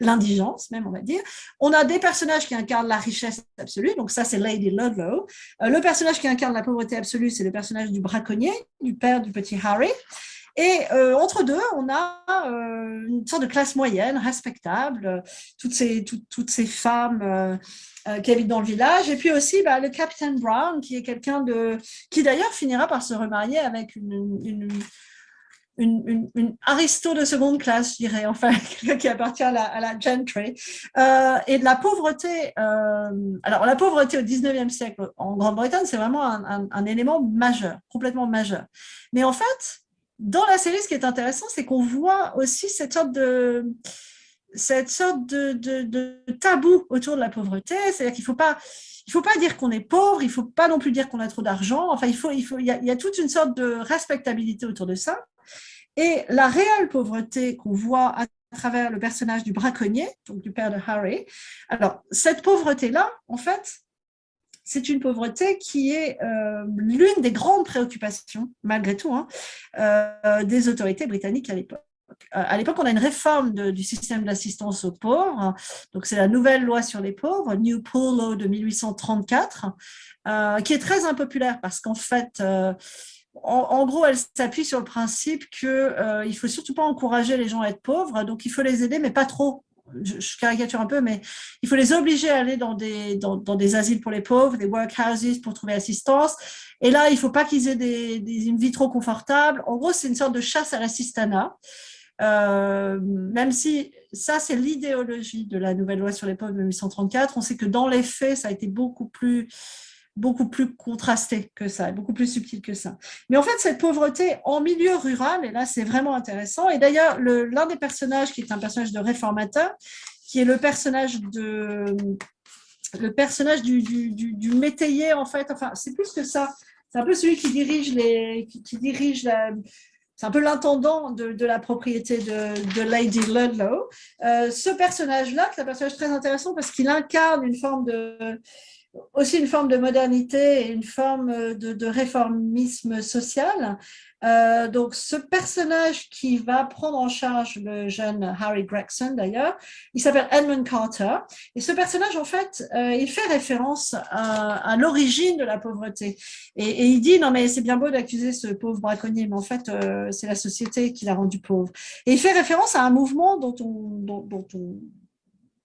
C: l'indigence même, on va dire. On a des personnages qui incarnent la richesse absolue, donc ça c'est Lady Ludlow. Le personnage qui incarne la pauvreté absolue, c'est le personnage du braconnier, du père du petit Harry. Et entre deux, on a une sorte de classe moyenne, respectable, toutes ces femmes qui habitent dans le village. Et puis aussi le Captain Brown, qui est quelqu'un qui d'ailleurs finira par se remarier avec une aristo de seconde classe, je dirais, enfin, quelqu'un qui appartient à la gentry. Et de la pauvreté, alors la pauvreté au 19e siècle en Grande-Bretagne, c'est vraiment un élément majeur, complètement majeur. Mais en fait, dans la série, ce qui est intéressant, c'est qu'on voit aussi cette sorte de tabou autour de la pauvreté. C'est-à-dire qu'il ne faut pas dire qu'on est pauvre, il ne faut pas non plus dire qu'on a trop d'argent. Enfin, il y a toute une sorte de respectabilité autour de ça. Et la réelle pauvreté qu'on voit à travers le personnage du braconnier, donc du père de Harry, alors cette pauvreté-là, en fait, c'est une pauvreté qui est l'une des grandes préoccupations, malgré tout, des autorités britanniques à l'époque. À l'époque, on a une réforme du système d'assistance aux pauvres. Donc, c'est la nouvelle loi sur les pauvres, New Poor Law de 1834, qui est très impopulaire parce qu'en fait, en gros, elle s'appuie sur le principe qu'il ne faut surtout pas encourager les gens à être pauvres. Donc, il faut les aider, mais pas trop. Je caricature un peu, mais il faut les obliger à aller dans des asiles pour les pauvres, des workhouses pour trouver assistance. Et là, il ne faut pas qu'ils aient une vie trop confortable. En gros, c'est une sorte de chasse à l'assistanat. Même si ça, c'est l'idéologie de la nouvelle loi sur les pauvres de 1834, on sait que dans les faits, ça a été beaucoup plus contrasté que ça, beaucoup plus subtil que ça. Mais en fait, cette pauvreté en milieu rural, et là, c'est vraiment intéressant. Et d'ailleurs, l'un des personnages qui est un personnage de réformateur, qui est le personnage du métayer, en fait. Enfin, c'est plus que ça. C'est un peu celui qui dirige c'est un peu l'intendant de la propriété de Lady Ludlow. Ce personnage-là, qui est un personnage très intéressant parce qu'il incarne aussi une forme de modernité et une forme de réformisme social. Donc, ce personnage qui va prendre en charge le jeune Harry Gregson, d'ailleurs, il s'appelle Edmund Carter. Et ce personnage, en fait, il fait référence à l'origine de la pauvreté. Et il dit, non, mais c'est bien beau d'accuser ce pauvre braconnier, mais en fait, c'est la société qui l'a rendu pauvre. Et il fait référence à un mouvement dont on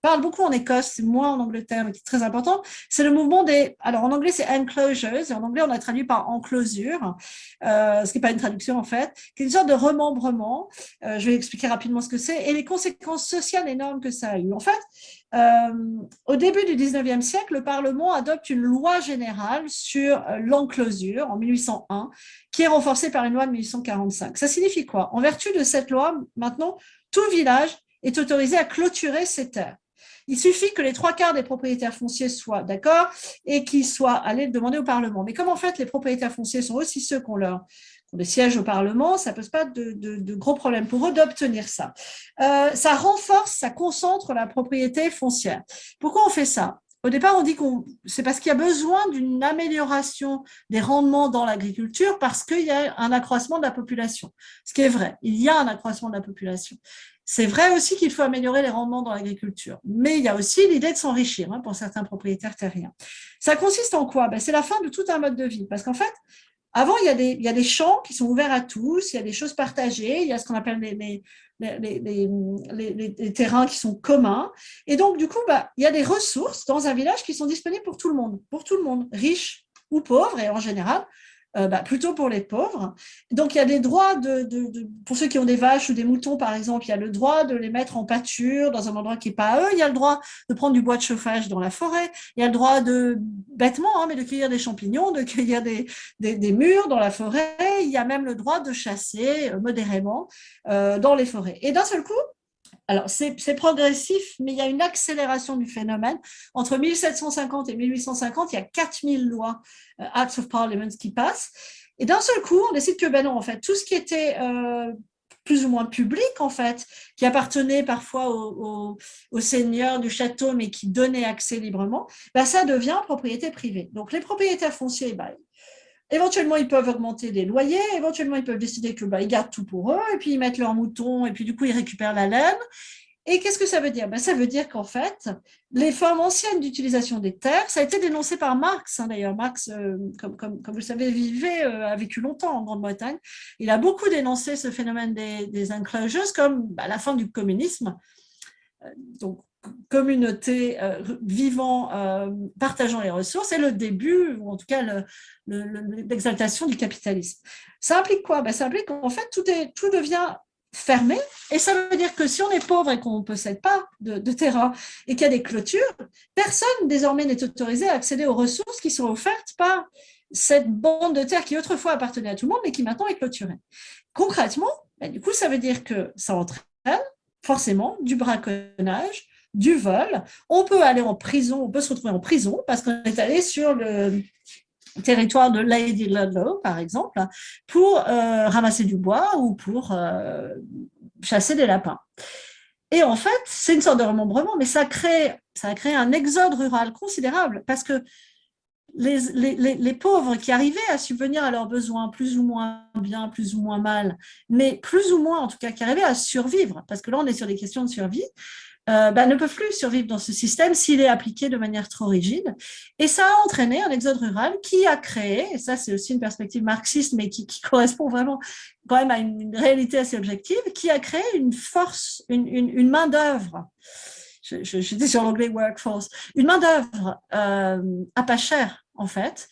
C: parle beaucoup en Écosse, moins en Angleterre, mais qui est très important. C'est le mouvement alors en anglais c'est enclosures, et en anglais on a traduit par enclosure, ce qui n'est pas une traduction en fait, qui est une sorte de remembrement. Je vais expliquer rapidement ce que c'est et les conséquences sociales énormes que ça a eu. En fait, au début du 19e siècle, le Parlement adopte une loi générale sur l'enclosure en 1801, qui est renforcée par une loi de 1845. Ça signifie quoi? En vertu de cette loi, maintenant, tout village est autorisé à clôturer ses terres. Il suffit que les 3/4 des propriétaires fonciers soient d'accord et qu'ils soient allés le demander au Parlement. Mais comme en fait les propriétaires fonciers sont aussi ceux qui ont des sièges au Parlement, ça ne pose pas de gros problèmes pour eux d'obtenir ça. Ça renforce, ça concentre la propriété foncière. Pourquoi on fait ça? Au départ, on dit que c'est parce qu'il y a besoin d'une amélioration des rendements dans l'agriculture parce qu'il y a un accroissement de la population. Ce qui est vrai, il y a un accroissement de la population. C'est vrai aussi qu'il faut améliorer les rendements dans l'agriculture, mais il y a aussi l'idée de s'enrichir pour certains propriétaires terriens. Ça consiste en quoi? C'est la fin de tout un mode de vie, parce qu'en fait, avant, il y a des champs qui sont ouverts à tous, il y a des choses partagées, il y a ce qu'on appelle les terrains qui sont communs. Et donc, du coup, il y a des ressources dans un village qui sont disponibles pour tout le monde, riches ou pauvres, et en général, plutôt pour les pauvres. Donc, il y a des droits pour ceux qui ont des vaches ou des moutons, par exemple, il y a le droit de les mettre en pâture dans un endroit qui n'est pas à eux. Il y a le droit de prendre du bois de chauffage dans la forêt. Il y a le droit bêtement, mais de cueillir des champignons, de cueillir des mûres dans la forêt. Il y a même le droit de chasser modérément dans les forêts. Et d'un seul coup, alors, c'est progressif, mais il y a une accélération du phénomène. Entre 1750 et 1850, il y a 4000 lois, Acts of Parliament, qui passent. Et d'un seul coup, on décide que, non, en fait, tout ce qui était plus ou moins public, en fait, qui appartenait parfois aux seigneurs du château, mais qui donnait accès librement, ça devient propriété privée. Donc, les propriétaires fonciers, éventuellement, ils peuvent augmenter les loyers, éventuellement, ils peuvent décider que ils gardent tout pour eux, et puis ils mettent leurs moutons, et puis du coup, ils récupèrent la laine. Et qu'est-ce que ça veut dire? Ça veut dire qu'en fait, les formes anciennes d'utilisation des terres, ça a été dénoncé par Marx, d'ailleurs. Marx, comme vous le savez, a vécu longtemps en Grande-Bretagne. Il a beaucoup dénoncé ce phénomène des enclosures comme la fin du communisme. Donc, communauté vivant, partageant les ressources, et le début, ou en tout cas l'exaltation du capitalisme. Ça implique quoi? Ça implique qu'en fait, tout devient fermé, et ça veut dire que si on est pauvre et qu'on ne possède pas de terrain et qu'il y a des clôtures, personne désormais n'est autorisé à accéder aux ressources qui sont offertes par cette bande de terre qui autrefois appartenait à tout le monde mais qui maintenant est clôturée. Concrètement, du coup, ça veut dire que ça entraîne forcément du braconnage, du vol. On peut aller en prison, on peut se retrouver en prison parce qu'on est allé sur le territoire de Lady Ludlow, par exemple, pour ramasser du bois ou pour chasser des lapins. Et en fait, c'est une sorte de remembrement, mais ça a créé un exode rural considérable parce que les pauvres qui arrivaient à subvenir à leurs besoins plus ou moins bien, plus ou moins mal, mais plus ou moins en tout cas qui arrivaient à survivre, parce que là on est sur des questions de survie, ne peuvent plus survivre dans ce système s'il est appliqué de manière trop rigide. Et ça a entraîné un exode rural qui a créé, et ça c'est aussi une perspective marxiste, mais qui correspond vraiment quand même à une réalité assez objective, qui a créé une force, une main-d'œuvre. Je dis sur l'anglais workforce, une main-d'œuvre à pas cher, en fait,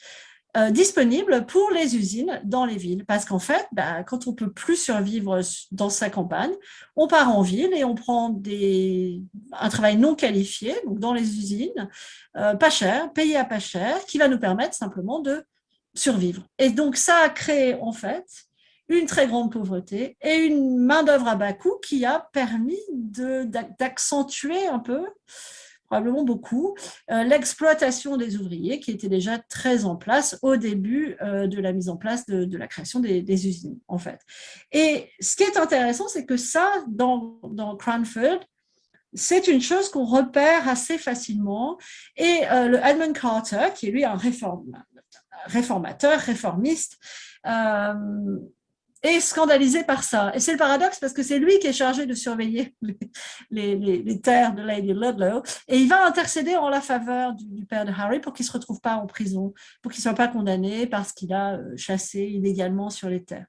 C: disponible pour les usines dans les villes. Parce qu'en fait, quand on ne peut plus survivre dans sa campagne, on part en ville et on prend un travail non qualifié, donc dans les usines, pas cher, payé à pas cher, qui va nous permettre simplement de survivre. Et donc, ça a créé, en fait, une très grande pauvreté et une main-d'œuvre à bas coût qui a permis d'accentuer un peu, probablement beaucoup, l'exploitation des ouvriers qui était déjà très en place au début de la mise en place de la création des usines, en fait. Et ce qui est intéressant, c'est que ça, dans Cranford, c'est une chose qu'on repère assez facilement. Et le Edmund Carter, qui est lui un réformateur, réformiste, est scandalisé par ça. Et c'est le paradoxe parce que c'est lui qui est chargé de surveiller les terres de Lady Ludlow et il va intercéder en la faveur du père de Harry pour qu'il ne se retrouve pas en prison, pour qu'il ne soit pas condamné parce qu'il a chassé illégalement sur les terres.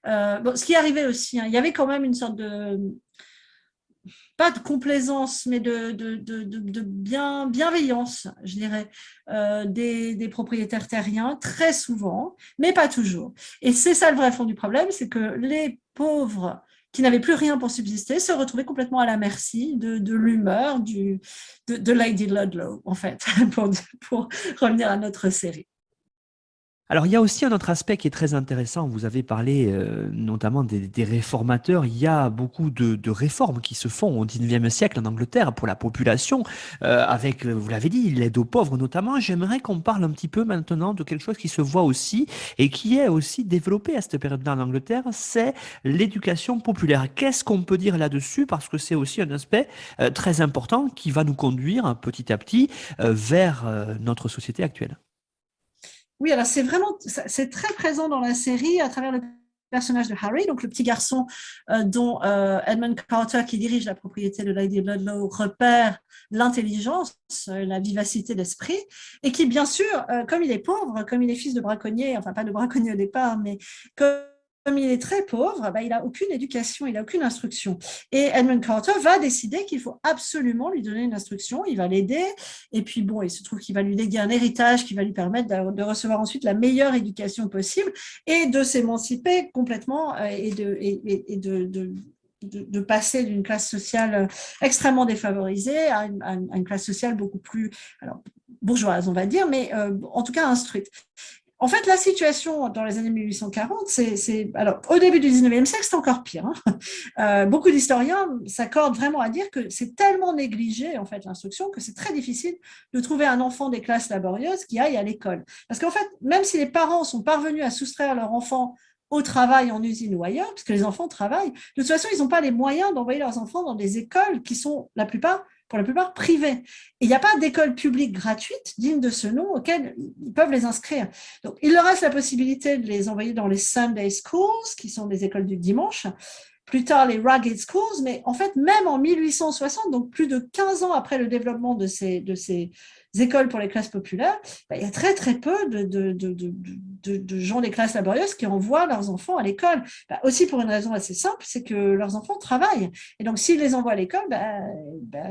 C: Ce qui arrivait aussi, il y avait quand même une sorte de... pas de complaisance, mais de bienveillance, je dirais, des propriétaires terriens, très souvent, mais pas toujours. Et c'est ça le vrai fond du problème, c'est que les pauvres qui n'avaient plus rien pour subsister se retrouvaient complètement à la merci de l'humeur de Lady Ludlow, en fait, pour revenir à notre série.
B: Alors, il y a aussi un autre aspect qui est très intéressant. Vous avez parlé notamment des réformateurs. Il y a beaucoup de réformes qui se font au 19e siècle en Angleterre pour la population, avec, vous l'avez dit, l'aide aux pauvres notamment. J'aimerais qu'on parle un petit peu maintenant de quelque chose qui se voit aussi et qui est aussi développé à cette période-là en Angleterre, c'est l'éducation populaire. Qu'est-ce qu'on peut dire là-dessus? Parce que c'est aussi un aspect très important qui va nous conduire petit à petit vers notre société actuelle.
C: Oui, alors c'est très présent dans la série à travers le personnage de Harry, donc le petit garçon dont Edmund Carter, qui dirige la propriété de Lady Ludlow, repère l'intelligence, la vivacité d'esprit, et qui, bien sûr, comme il est pauvre, comme il est fils de braconnier, enfin pas de braconnier au départ, mais comme il est très pauvre, il n'a aucune éducation, il n'a aucune instruction. Et Edmund Carter va décider qu'il faut absolument lui donner une instruction, il va l'aider, et puis bon, il se trouve qu'il va lui léguer un héritage qui va lui permettre de recevoir ensuite la meilleure éducation possible et de s'émanciper complètement et de passer d'une classe sociale extrêmement défavorisée à une classe sociale beaucoup plus bourgeoise, on va dire, mais en tout cas instruite. En fait, la situation dans les années 1840, alors au début du 19e siècle, c'est encore pire. Beaucoup d'historiens s'accordent vraiment à dire que c'est tellement négligé en fait l'instruction que c'est très difficile de trouver un enfant des classes laborieuses qui aille à l'école. Parce qu'en fait, même si les parents sont parvenus à soustraire leur enfant au travail en usine ou ailleurs, puisque les enfants travaillent. De toute façon, ils n'ont pas les moyens d'envoyer leurs enfants dans des écoles qui sont pour la plupart privées. Et il n'y a pas d'école publique gratuite digne de ce nom auquel ils peuvent les inscrire. Donc, il leur reste la possibilité de les envoyer dans les Sunday Schools, qui sont des écoles du dimanche, plus tard les Rugged Schools, mais en fait, même en 1860, donc plus de 15 ans après le développement de ces écoles pour les classes populaires, il y a très très peu de gens des classes laborieuses qui envoient leurs enfants à l'école. Aussi pour une raison assez simple, c'est que leurs enfants travaillent. Et donc, s'ils les envoient à l'école,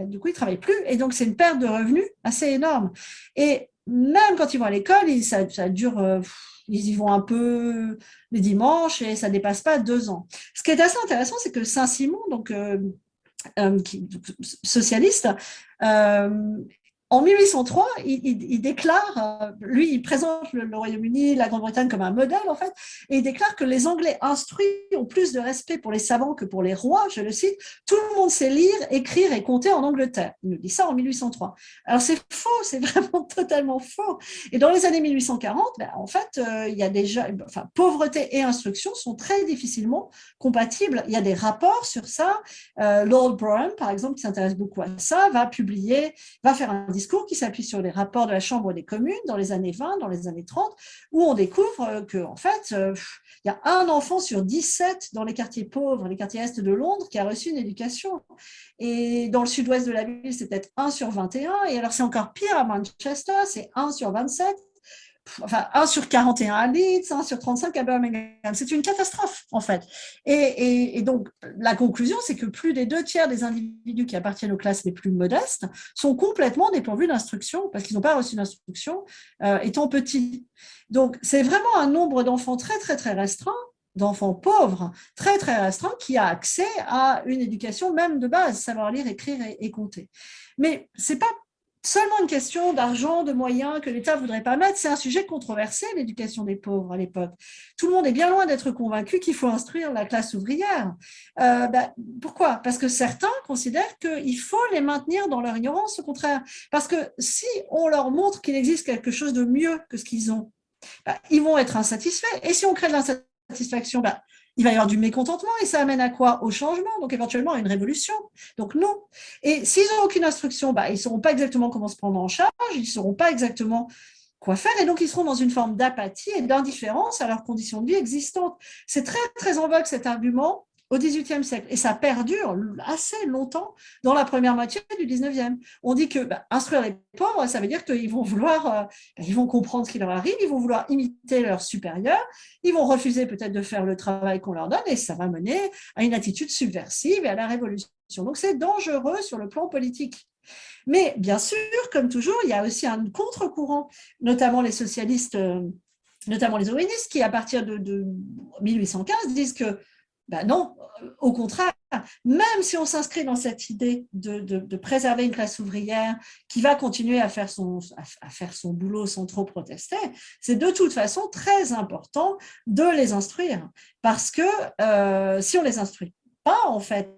C: du coup, ils ne travaillent plus. Et donc, c'est une perte de revenus assez énorme. Et même quand ils vont à l'école, ça dure... ils y vont un peu les dimanches et ça ne dépasse pas 2 ans. Ce qui est assez intéressant, c'est que Saint-Simon, donc socialiste, en 1803, il déclare, lui, il présente le Royaume-Uni, la Grande-Bretagne comme un modèle, en fait, et il déclare que les Anglais instruits ont plus de respect pour les savants que pour les rois, je le cite, tout le monde sait lire, écrire et compter en Angleterre. Il nous dit ça en 1803. Alors, c'est faux, c'est vraiment totalement faux. Et dans les années 1840, en fait, il y a déjà, pauvreté et instruction sont très difficilement compatibles. Il y a des rapports sur ça. Lord Brougham, par exemple, qui s'intéresse beaucoup à ça, va faire un discours qui s'appuie sur les rapports de la Chambre des communes dans les années 20, dans les années 30, où on découvre qu'en fait, il y a un enfant sur 17 dans les quartiers pauvres, les quartiers est de Londres, qui a reçu une éducation. Et dans le sud-ouest de la ville, c'est peut-être 1 sur 21. Et alors, c'est encore pire à Manchester, c'est 1 sur 27. Enfin, 1 sur 41 à Leeds, 1 sur 35 à Birmingham. C'est une catastrophe, en fait. Et donc, la conclusion, c'est que plus des 2/3 des individus qui appartiennent aux classes les plus modestes sont complètement dépourvus d'instruction, parce qu'ils n'ont pas reçu d'instruction étant petits. Donc, c'est vraiment un nombre d'enfants très, très, très restreint, d'enfants pauvres, très, très restreint, qui a accès à une éducation même de base, savoir lire, écrire et compter. Mais ce n'est pas seulement une question d'argent, de moyens que l'État ne voudrait pas mettre. C'est un sujet controversé, l'éducation des pauvres à l'époque. Tout le monde est bien loin d'être convaincu qu'il faut instruire la classe ouvrière. Pourquoi ? Parce que certains considèrent qu'il faut les maintenir dans leur ignorance, au contraire. Parce que si on leur montre qu'il existe quelque chose de mieux que ce qu'ils ont, ils vont être insatisfaits. Et si on crée de l'insatisfaction, il va y avoir du mécontentement et ça amène à quoi ? Au changement, donc éventuellement à une révolution. Donc non. Et s'ils n'ont aucune instruction, ils ne sauront pas exactement comment se prendre en charge, ils ne sauront pas exactement quoi faire et donc ils seront dans une forme d'apathie et d'indifférence à leurs conditions de vie existantes. C'est très, très en vogue cet argument au XVIIIe siècle et ça perdure assez longtemps dans la première moitié du XIXe. On dit que instruire les pauvres, ça veut dire qu'ils vont vouloir, ils vont comprendre ce qui leur arrive, ils vont vouloir imiter leurs supérieurs, ils vont refuser peut-être de faire le travail qu'on leur donne et ça va mener à une attitude subversive et à la révolution. Donc c'est dangereux sur le plan politique. Mais bien sûr, comme toujours, il y a aussi un contre-courant, notamment les socialistes, notamment les owenistes, qui à partir de 1815 disent que non, au contraire, même si on s'inscrit dans cette idée de préserver une classe ouvrière qui va continuer à faire son boulot sans trop protester, c'est de toute façon très important de les instruire. Parce que si on ne les instruit pas, en fait,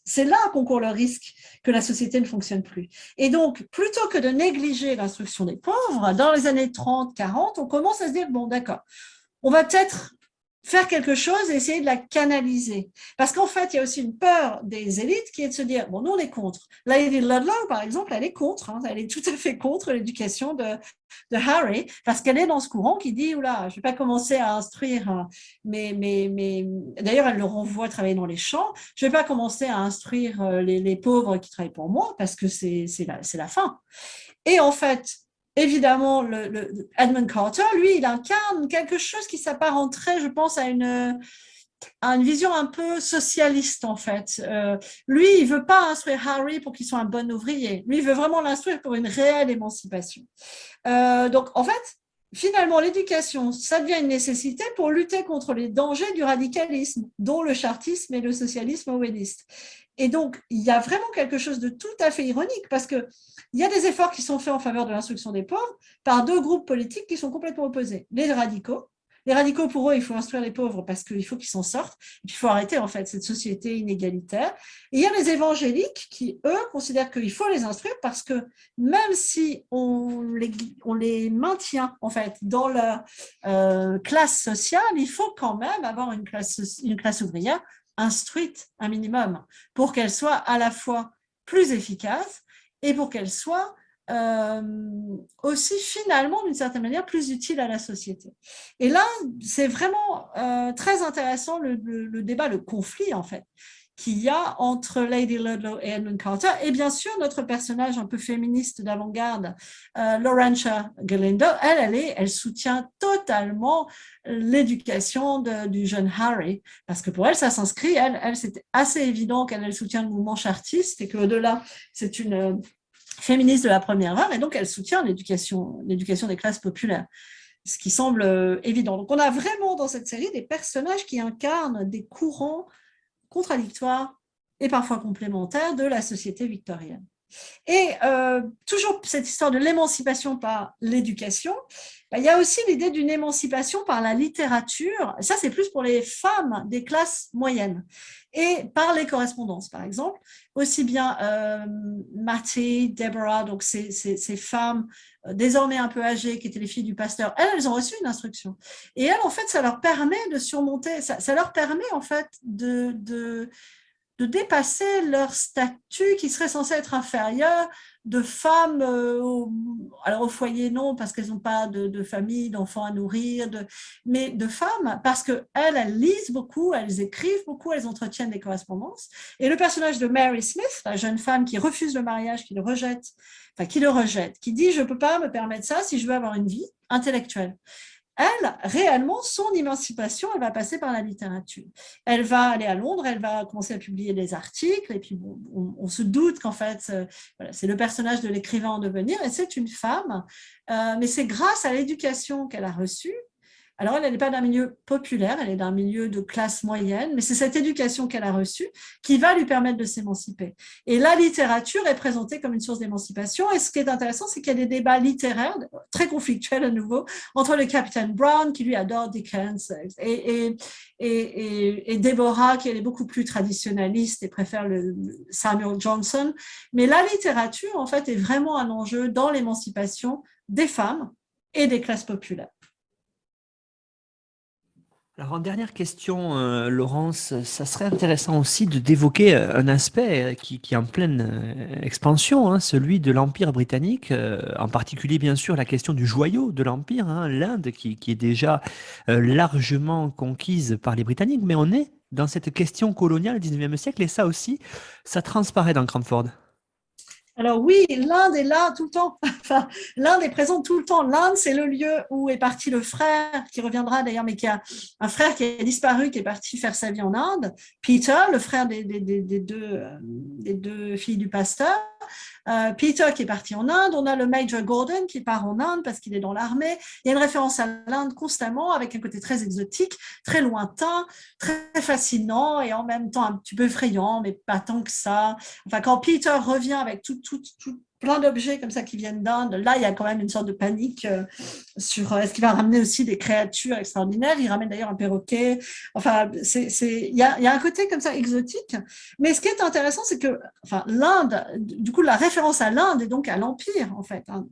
C: c'est là qu'on court le risque que la société ne fonctionne plus. Et donc, plutôt que de négliger l'instruction des pauvres, dans les années 30, 40, on commence à se dire, bon, d'accord, on va peut-être faire quelque chose et essayer de la canaliser. Parce qu'en fait, il y a aussi une peur des élites qui est de se dire, bon, nous, on est contre. Lady Ludlow, par exemple, elle est contre, elle est tout à fait contre l'éducation de Harry, parce qu'elle est dans ce courant qui dit, oula, je ne vais pas commencer à instruire, mais d'ailleurs, elle le renvoie travailler dans les champs, je ne vais pas commencer à instruire les pauvres qui travaillent pour moi, parce que c'est la fin. Et en fait, évidemment, Edmund Carter, lui, il incarne quelque chose qui s'apparenterait, je pense, à une vision un peu socialiste, en fait. Lui, il ne veut pas instruire Harry pour qu'il soit un bon ouvrier. Lui, il veut vraiment l'instruire pour une réelle émancipation. Donc, en fait, finalement, l'éducation, ça devient une nécessité pour lutter contre les dangers du radicalisme, dont le chartisme et le socialisme oweniste. Et donc, il y a vraiment quelque chose de tout à fait ironique parce qu'il y a des efforts qui sont faits en faveur de l'instruction des pauvres par 2 groupes politiques qui sont complètement opposés. Les radicaux, Les radicaux, pour eux, il faut instruire les pauvres parce qu'il faut qu'ils s'en sortent. Et puis, il faut arrêter, en fait, cette société inégalitaire. Et il y a les évangéliques qui, eux, considèrent qu'il faut les instruire parce que même si on les maintient, en fait, dans leur classe sociale, il faut quand même avoir une classe ouvrière instruite un minimum pour qu'elle soit à la fois plus efficace et pour qu'elle soit aussi finalement d'une certaine manière plus utile à la société. Et là, c'est vraiment très intéressant le débat, le conflit en fait qu'il y a entre Lady Ludlow et Edmund Carter, et bien sûr notre personnage un peu féministe d'avant-garde, Laurentia Galindo, elle soutient totalement l'éducation du jeune Harry, parce que pour elle, ça s'inscrit, elle c'est assez évident qu'elle soutient le mouvement chartiste, et qu'au-delà, c'est une féministe de la première heure, et donc elle soutient l'éducation des classes populaires, ce qui semble évident. Donc on a vraiment dans cette série des personnages qui incarnent des courants contradictoires et parfois complémentaires de la société victorienne. Et toujours cette histoire de l'émancipation par l'éducation, il y a aussi l'idée d'une émancipation par la littérature. Ça, c'est plus pour les femmes des classes moyennes. Et par les correspondances, par exemple, aussi bien Mattie, Deborah, donc ces femmes désormais un peu âgées, qui étaient les filles du pasteur, elles ont reçu une instruction. Et elles, en fait, ça leur permet de surmonter, ça leur permet, en fait, de dépasser leur statut qui serait censé être inférieur de femmes, alors au foyer non, parce qu'elles n'ont pas de famille, d'enfants à nourrir, mais de femmes, parce qu'elles lisent beaucoup, elles écrivent beaucoup, elles entretiennent des correspondances. Et le personnage de Mary Smith, la jeune femme qui refuse le mariage, qui le rejette, qui dit « je ne peux pas me permettre ça si je veux avoir une vie intellectuelle ». Elle, réellement, son émancipation, elle va passer par la littérature. Elle va aller à Londres, elle va commencer à publier des articles, et puis bon, on se doute qu'en fait, voilà, c'est le personnage de l'écrivain en devenir, et c'est une femme, mais c'est grâce à l'éducation qu'elle a reçue. Alors, elle n'est pas d'un milieu populaire, elle est d'un milieu de classe moyenne, mais c'est cette éducation qu'elle a reçue qui va lui permettre de s'émanciper. Et la littérature est présentée comme une source d'émancipation. Et ce qui est intéressant, c'est qu'il y a des débats littéraires très conflictuels à nouveau entre le capitaine Brown, qui lui adore Dickens, et Deborah, qui elle est beaucoup plus traditionnaliste et préfère le Samuel Johnson. Mais la littérature, en fait, est vraiment un enjeu dans l'émancipation des femmes et des classes populaires.
B: Alors, en dernière question, Laurence, ça serait intéressant aussi d'évoquer un aspect qui est en pleine expansion, hein, celui de l'Empire britannique, en particulier bien sûr la question du joyau de l'Empire, hein, l'Inde qui est déjà largement conquise par les Britanniques, mais on est dans cette question coloniale du 19e siècle et ça aussi, ça transparaît dans Cranford.
C: Alors oui, l'Inde est là tout le temps. Enfin, l'Inde est présente tout le temps. L'Inde, c'est le lieu où est parti le frère, qui reviendra d'ailleurs, mais qui a un frère qui a disparu, qui est parti faire sa vie en Inde. Peter, le frère des deux filles du pasteur. Peter qui est parti en Inde. On a le Major Gordon qui part en Inde parce qu'il est dans l'armée. Il y a une référence à l'Inde constamment avec un côté très exotique, très lointain, très fascinant et en même temps un petit peu effrayant, mais pas tant que ça. Enfin, quand Peter revient avec tout plein d'objets comme ça qui viennent d'Inde, là, il y a quand même une sorte de panique sur est-ce qu'il va ramener aussi des créatures extraordinaires. Il ramène d'ailleurs un perroquet. Enfin, il y a un côté comme ça exotique. Mais ce qui est intéressant, c'est que l'Inde, du coup, la référence à l'Inde est donc à l'Empire, en fait, hein,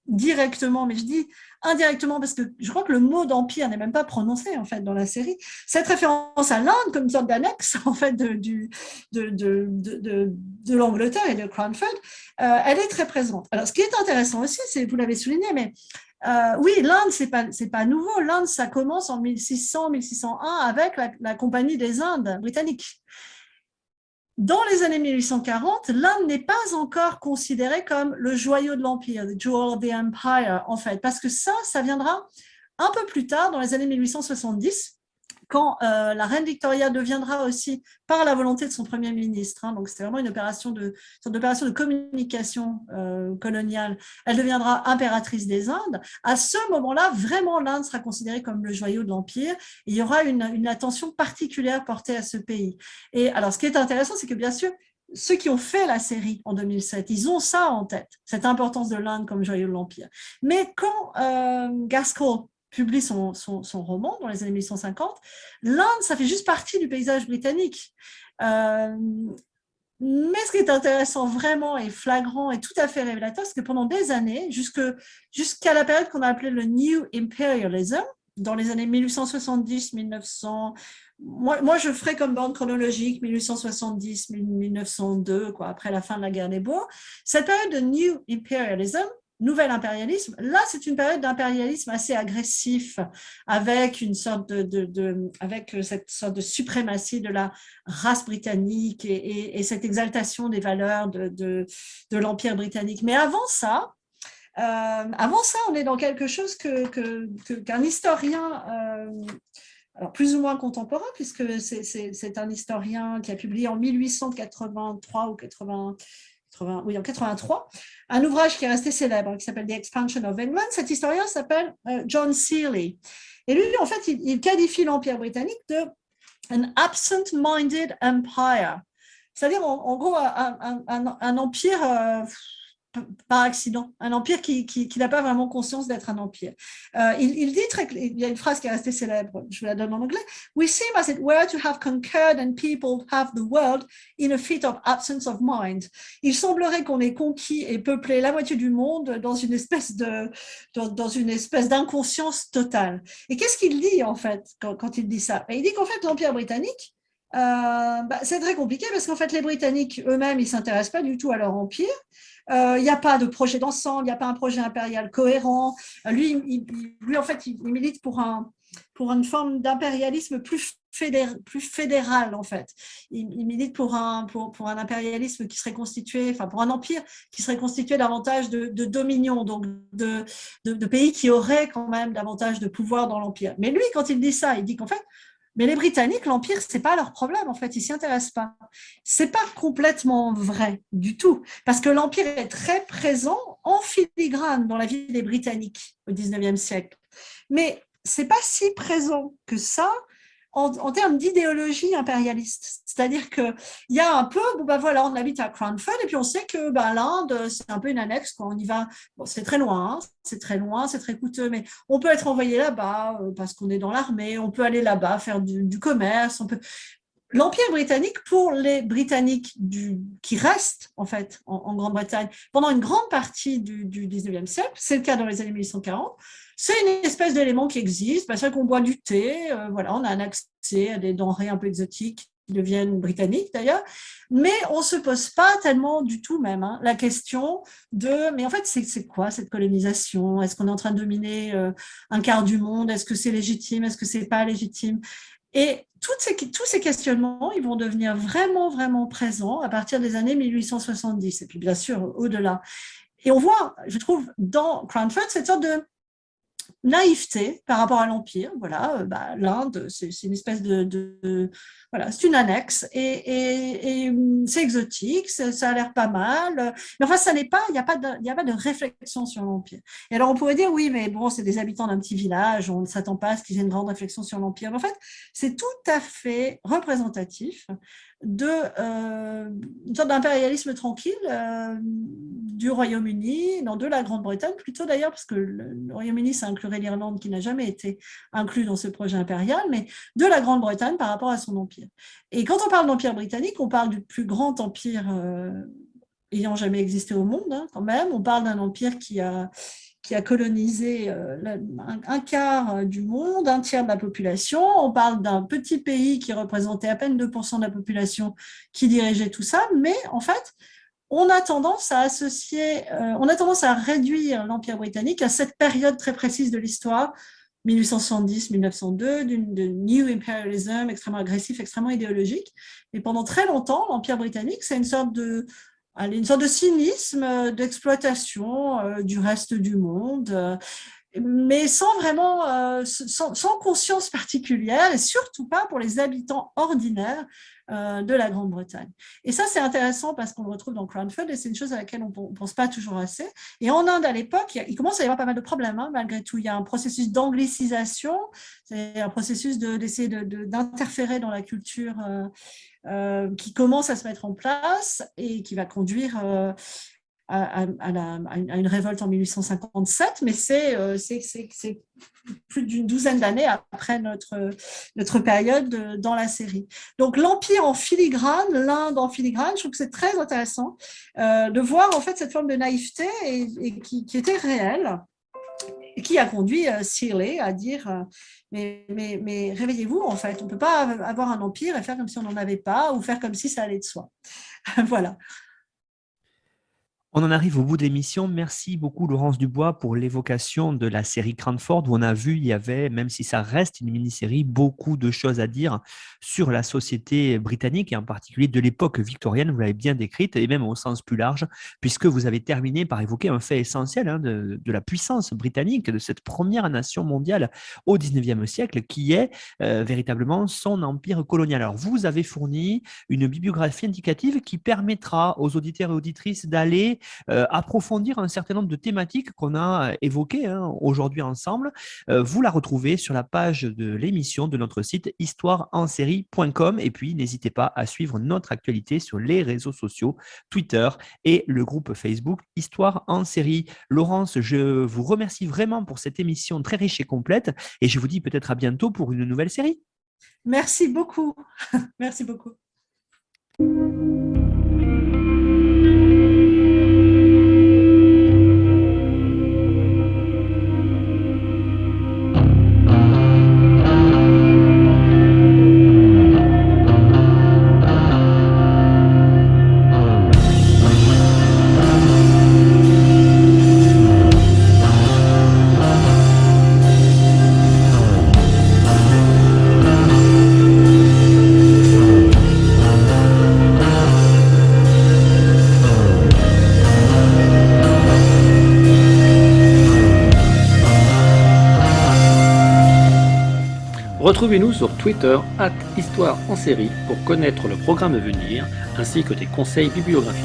C: directement, mais je dis indirectement parce que je crois que le mot d'empire n'est même pas prononcé en fait dans la série. Cette référence à l'Inde comme une sorte d'annexe en fait de l'Angleterre et de Cranford, elle est très présente. Alors ce qui est intéressant aussi, c'est, vous l'avez souligné, mais oui, l'Inde c'est pas nouveau. L'Inde ça commence en 1600-1601 avec la Compagnie des Indes britanniques. Dans les années 1840, l'Inde n'est pas encore considérée comme le joyau de l'Empire, the jewel of the empire, en fait, parce que ça viendra un peu plus tard, dans les années 1870, quand la reine Victoria deviendra aussi, par la volonté de son Premier ministre, hein, donc c'était vraiment une opération de communication coloniale, elle deviendra impératrice des Indes. À ce moment-là, vraiment, l'Inde sera considérée comme le joyau de l'Empire. Il y aura une attention particulière portée à ce pays. Et alors, ce qui est intéressant, c'est que bien sûr, ceux qui ont fait la série en 2007, ils ont ça en tête, cette importance de l'Inde comme joyau de l'Empire. Mais quand Gaskell publie son roman dans les années 1850, l'Inde, ça fait juste partie du paysage britannique. Mais ce qui est intéressant vraiment et flagrant et tout à fait révélateur, c'est que pendant des années, jusqu'à la période qu'on a appelée le New Imperialism, dans les années 1870-1900, moi, je ferai comme bande chronologique 1870-1902, quoi, après la fin de la guerre des Boers. Cette période de New Imperialism, nouvel impérialisme, là, c'est une période d'impérialisme assez agressif, avec avec cette sorte de suprématie de la race britannique et cette exaltation des valeurs de l'Empire britannique. Mais avant ça, on est dans quelque chose qu'un historien, alors plus ou moins contemporain, puisque c'est un historien qui a publié en 1883 ou 80, oui, en 83, un ouvrage qui est resté célèbre, qui s'appelle The Expansion of England. Cet historien s'appelle John Searle. Et lui, en fait, il qualifie l'Empire britannique de an absent-minded empire. C'est-à-dire, en gros, un empire par accident, un empire qui n'a pas vraiment conscience d'être un empire. Il dit il y a une phrase qui est restée célèbre, je vous la donne en anglais. We seem as it were to have conquered and people have the world in a fit of absence of mind. Il semblerait qu'on ait conquis et peuplé la moitié du monde dans une espèce d'inconscience totale. Et qu'est-ce qu'il dit en fait quand il dit ça? Il dit qu'en fait l'Empire britannique, c'est très compliqué parce qu'en fait les Britanniques eux-mêmes ils s'intéressent pas du tout à leur empire. Il n'y a pas de projet d'ensemble, il n'y a pas un projet impérial cohérent. Lui en fait, il milite pour une forme d'impérialisme plus fédéral, en fait. Il milite pour un impérialisme qui serait constitué, enfin, pour un empire qui serait constitué davantage de dominion, donc de pays qui auraient quand même davantage de pouvoir dans l'empire. Mais lui, quand il dit ça, il dit qu'en fait, mais les Britanniques, l'Empire, ce n'est pas leur problème, en fait, ils ne s'y intéressent pas. Ce n'est pas complètement vrai du tout, parce que l'Empire est très présent en filigrane dans la vie des Britanniques au XIXe siècle. Mais ce n'est pas si présent que ça en termes d'idéologie impérialiste. C'est-à-dire qu'il y a un peu, voilà, on habite à Cranford et puis on sait que l'Inde, c'est un peu une annexe, quand on y va. Bon, c'est très loin, c'est très coûteux, mais on peut être envoyé là-bas parce qu'on est dans l'armée, on peut aller là-bas faire du commerce, L'Empire britannique, pour les Britanniques qui restent en fait en Grande-Bretagne pendant une grande partie du 19e siècle, c'est le cas dans les années 1840, c'est une espèce d'élément qui existe, c'est vrai qu'on boit du thé, voilà, on a un accès à des denrées un peu exotiques qui deviennent britanniques d'ailleurs, mais on ne se pose pas tellement du tout même la question mais en fait c'est quoi cette colonisation? Est-ce qu'on est en train de dominer un quart du monde? Est-ce que c'est légitime? Est-ce que c'est pas légitime? Et tous ces questionnements, ils vont devenir vraiment, vraiment présents à partir des années 1870, et puis bien sûr au-delà. Et on voit, je trouve, dans Cranford, cette sorte de naïveté par rapport à l'Empire. Voilà, l'Inde, c'est une espèce voilà, c'est une annexe et c'est exotique, ça a l'air pas mal. Mais enfin, ça n'est pas, il n'y a pas de réflexion sur l'Empire. Et alors, on pourrait dire, oui, mais bon, c'est des habitants d'un petit village, on ne s'attend pas à ce qu'ils aient une grande réflexion sur l'Empire. Mais en fait, c'est tout à fait représentatif une sorte d'impérialisme tranquille du Royaume-Uni, non, de la Grande-Bretagne plutôt d'ailleurs, parce que le Royaume-Uni, ça inclurait l'Irlande qui n'a jamais été inclus dans ce projet impérial, mais de la Grande-Bretagne par rapport à son empire. Et quand on parle d'empire britannique, on parle du plus grand empire ayant jamais existé au monde, quand même. On parle d'un empire qui a colonisé un quart du monde, un tiers de la population. On parle d'un petit pays qui représentait à peine 2% de la population qui dirigeait tout ça, mais en fait, on a tendance à réduire l'Empire britannique à cette période très précise de l'histoire, 1870-1902, de New Imperialism extrêmement agressif, extrêmement idéologique. Et pendant très longtemps, l'Empire britannique, c'est une sorte de cynisme d'exploitation du reste du monde, mais sans vraiment, sans conscience particulière et surtout pas pour les habitants ordinaires de la Grande-Bretagne. Et ça, c'est intéressant parce qu'on le retrouve dans Cranford et c'est une chose à laquelle on ne pense pas toujours assez. Et en Inde, à l'époque, il commence à y avoir pas mal de problèmes, malgré tout. Il y a un processus d'anglicisation, c'est un processus d'essayer d'interférer dans la culture qui commence à se mettre en place et qui va conduire à une révolte en 1857, mais c'est plus d'une douzaine d'années après notre période dans la série. Donc l'Empire en filigrane, l'Inde en filigrane, je trouve que c'est très intéressant de voir en fait cette forme de naïveté et qui était réelle, et qui a conduit Searle à dire mais réveillez-vous, en fait, on ne peut pas avoir un empire et faire comme si on n'en avait pas ou faire comme si ça allait de soi. Voilà.
B: On en arrive au bout de l'émission. Merci beaucoup, Laurence Dubois, pour l'évocation de la série Cranford, où on a vu, il y avait, même si ça reste une mini-série, beaucoup de choses à dire sur la société britannique et en particulier de l'époque victorienne. Vous l'avez bien décrite et même au sens plus large, puisque vous avez terminé par évoquer un fait essentiel de la puissance britannique, de cette première nation mondiale au XIXe siècle, qui est véritablement son empire colonial. Alors, vous avez fourni une bibliographie indicative qui permettra aux auditeurs et auditrices d'aller approfondir un certain nombre de thématiques qu'on a évoquées aujourd'hui ensemble. Vous la retrouvez sur la page de l'émission de notre site histoireensérie.com et puis n'hésitez pas à suivre notre actualité sur les réseaux sociaux, Twitter et le groupe Facebook Histoire en série. Laurence, je vous remercie vraiment pour cette émission très riche et complète et je vous dis peut-être à bientôt pour une nouvelle série.
C: Merci beaucoup. Merci beaucoup.
A: Retrouvez-nous sur Twitter @Histoire en série pour connaître le programme à venir ainsi que des conseils bibliographiques.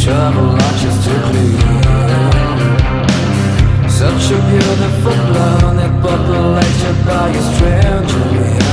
D: Travel artistically. Such a beautiful planet populated by a stranger.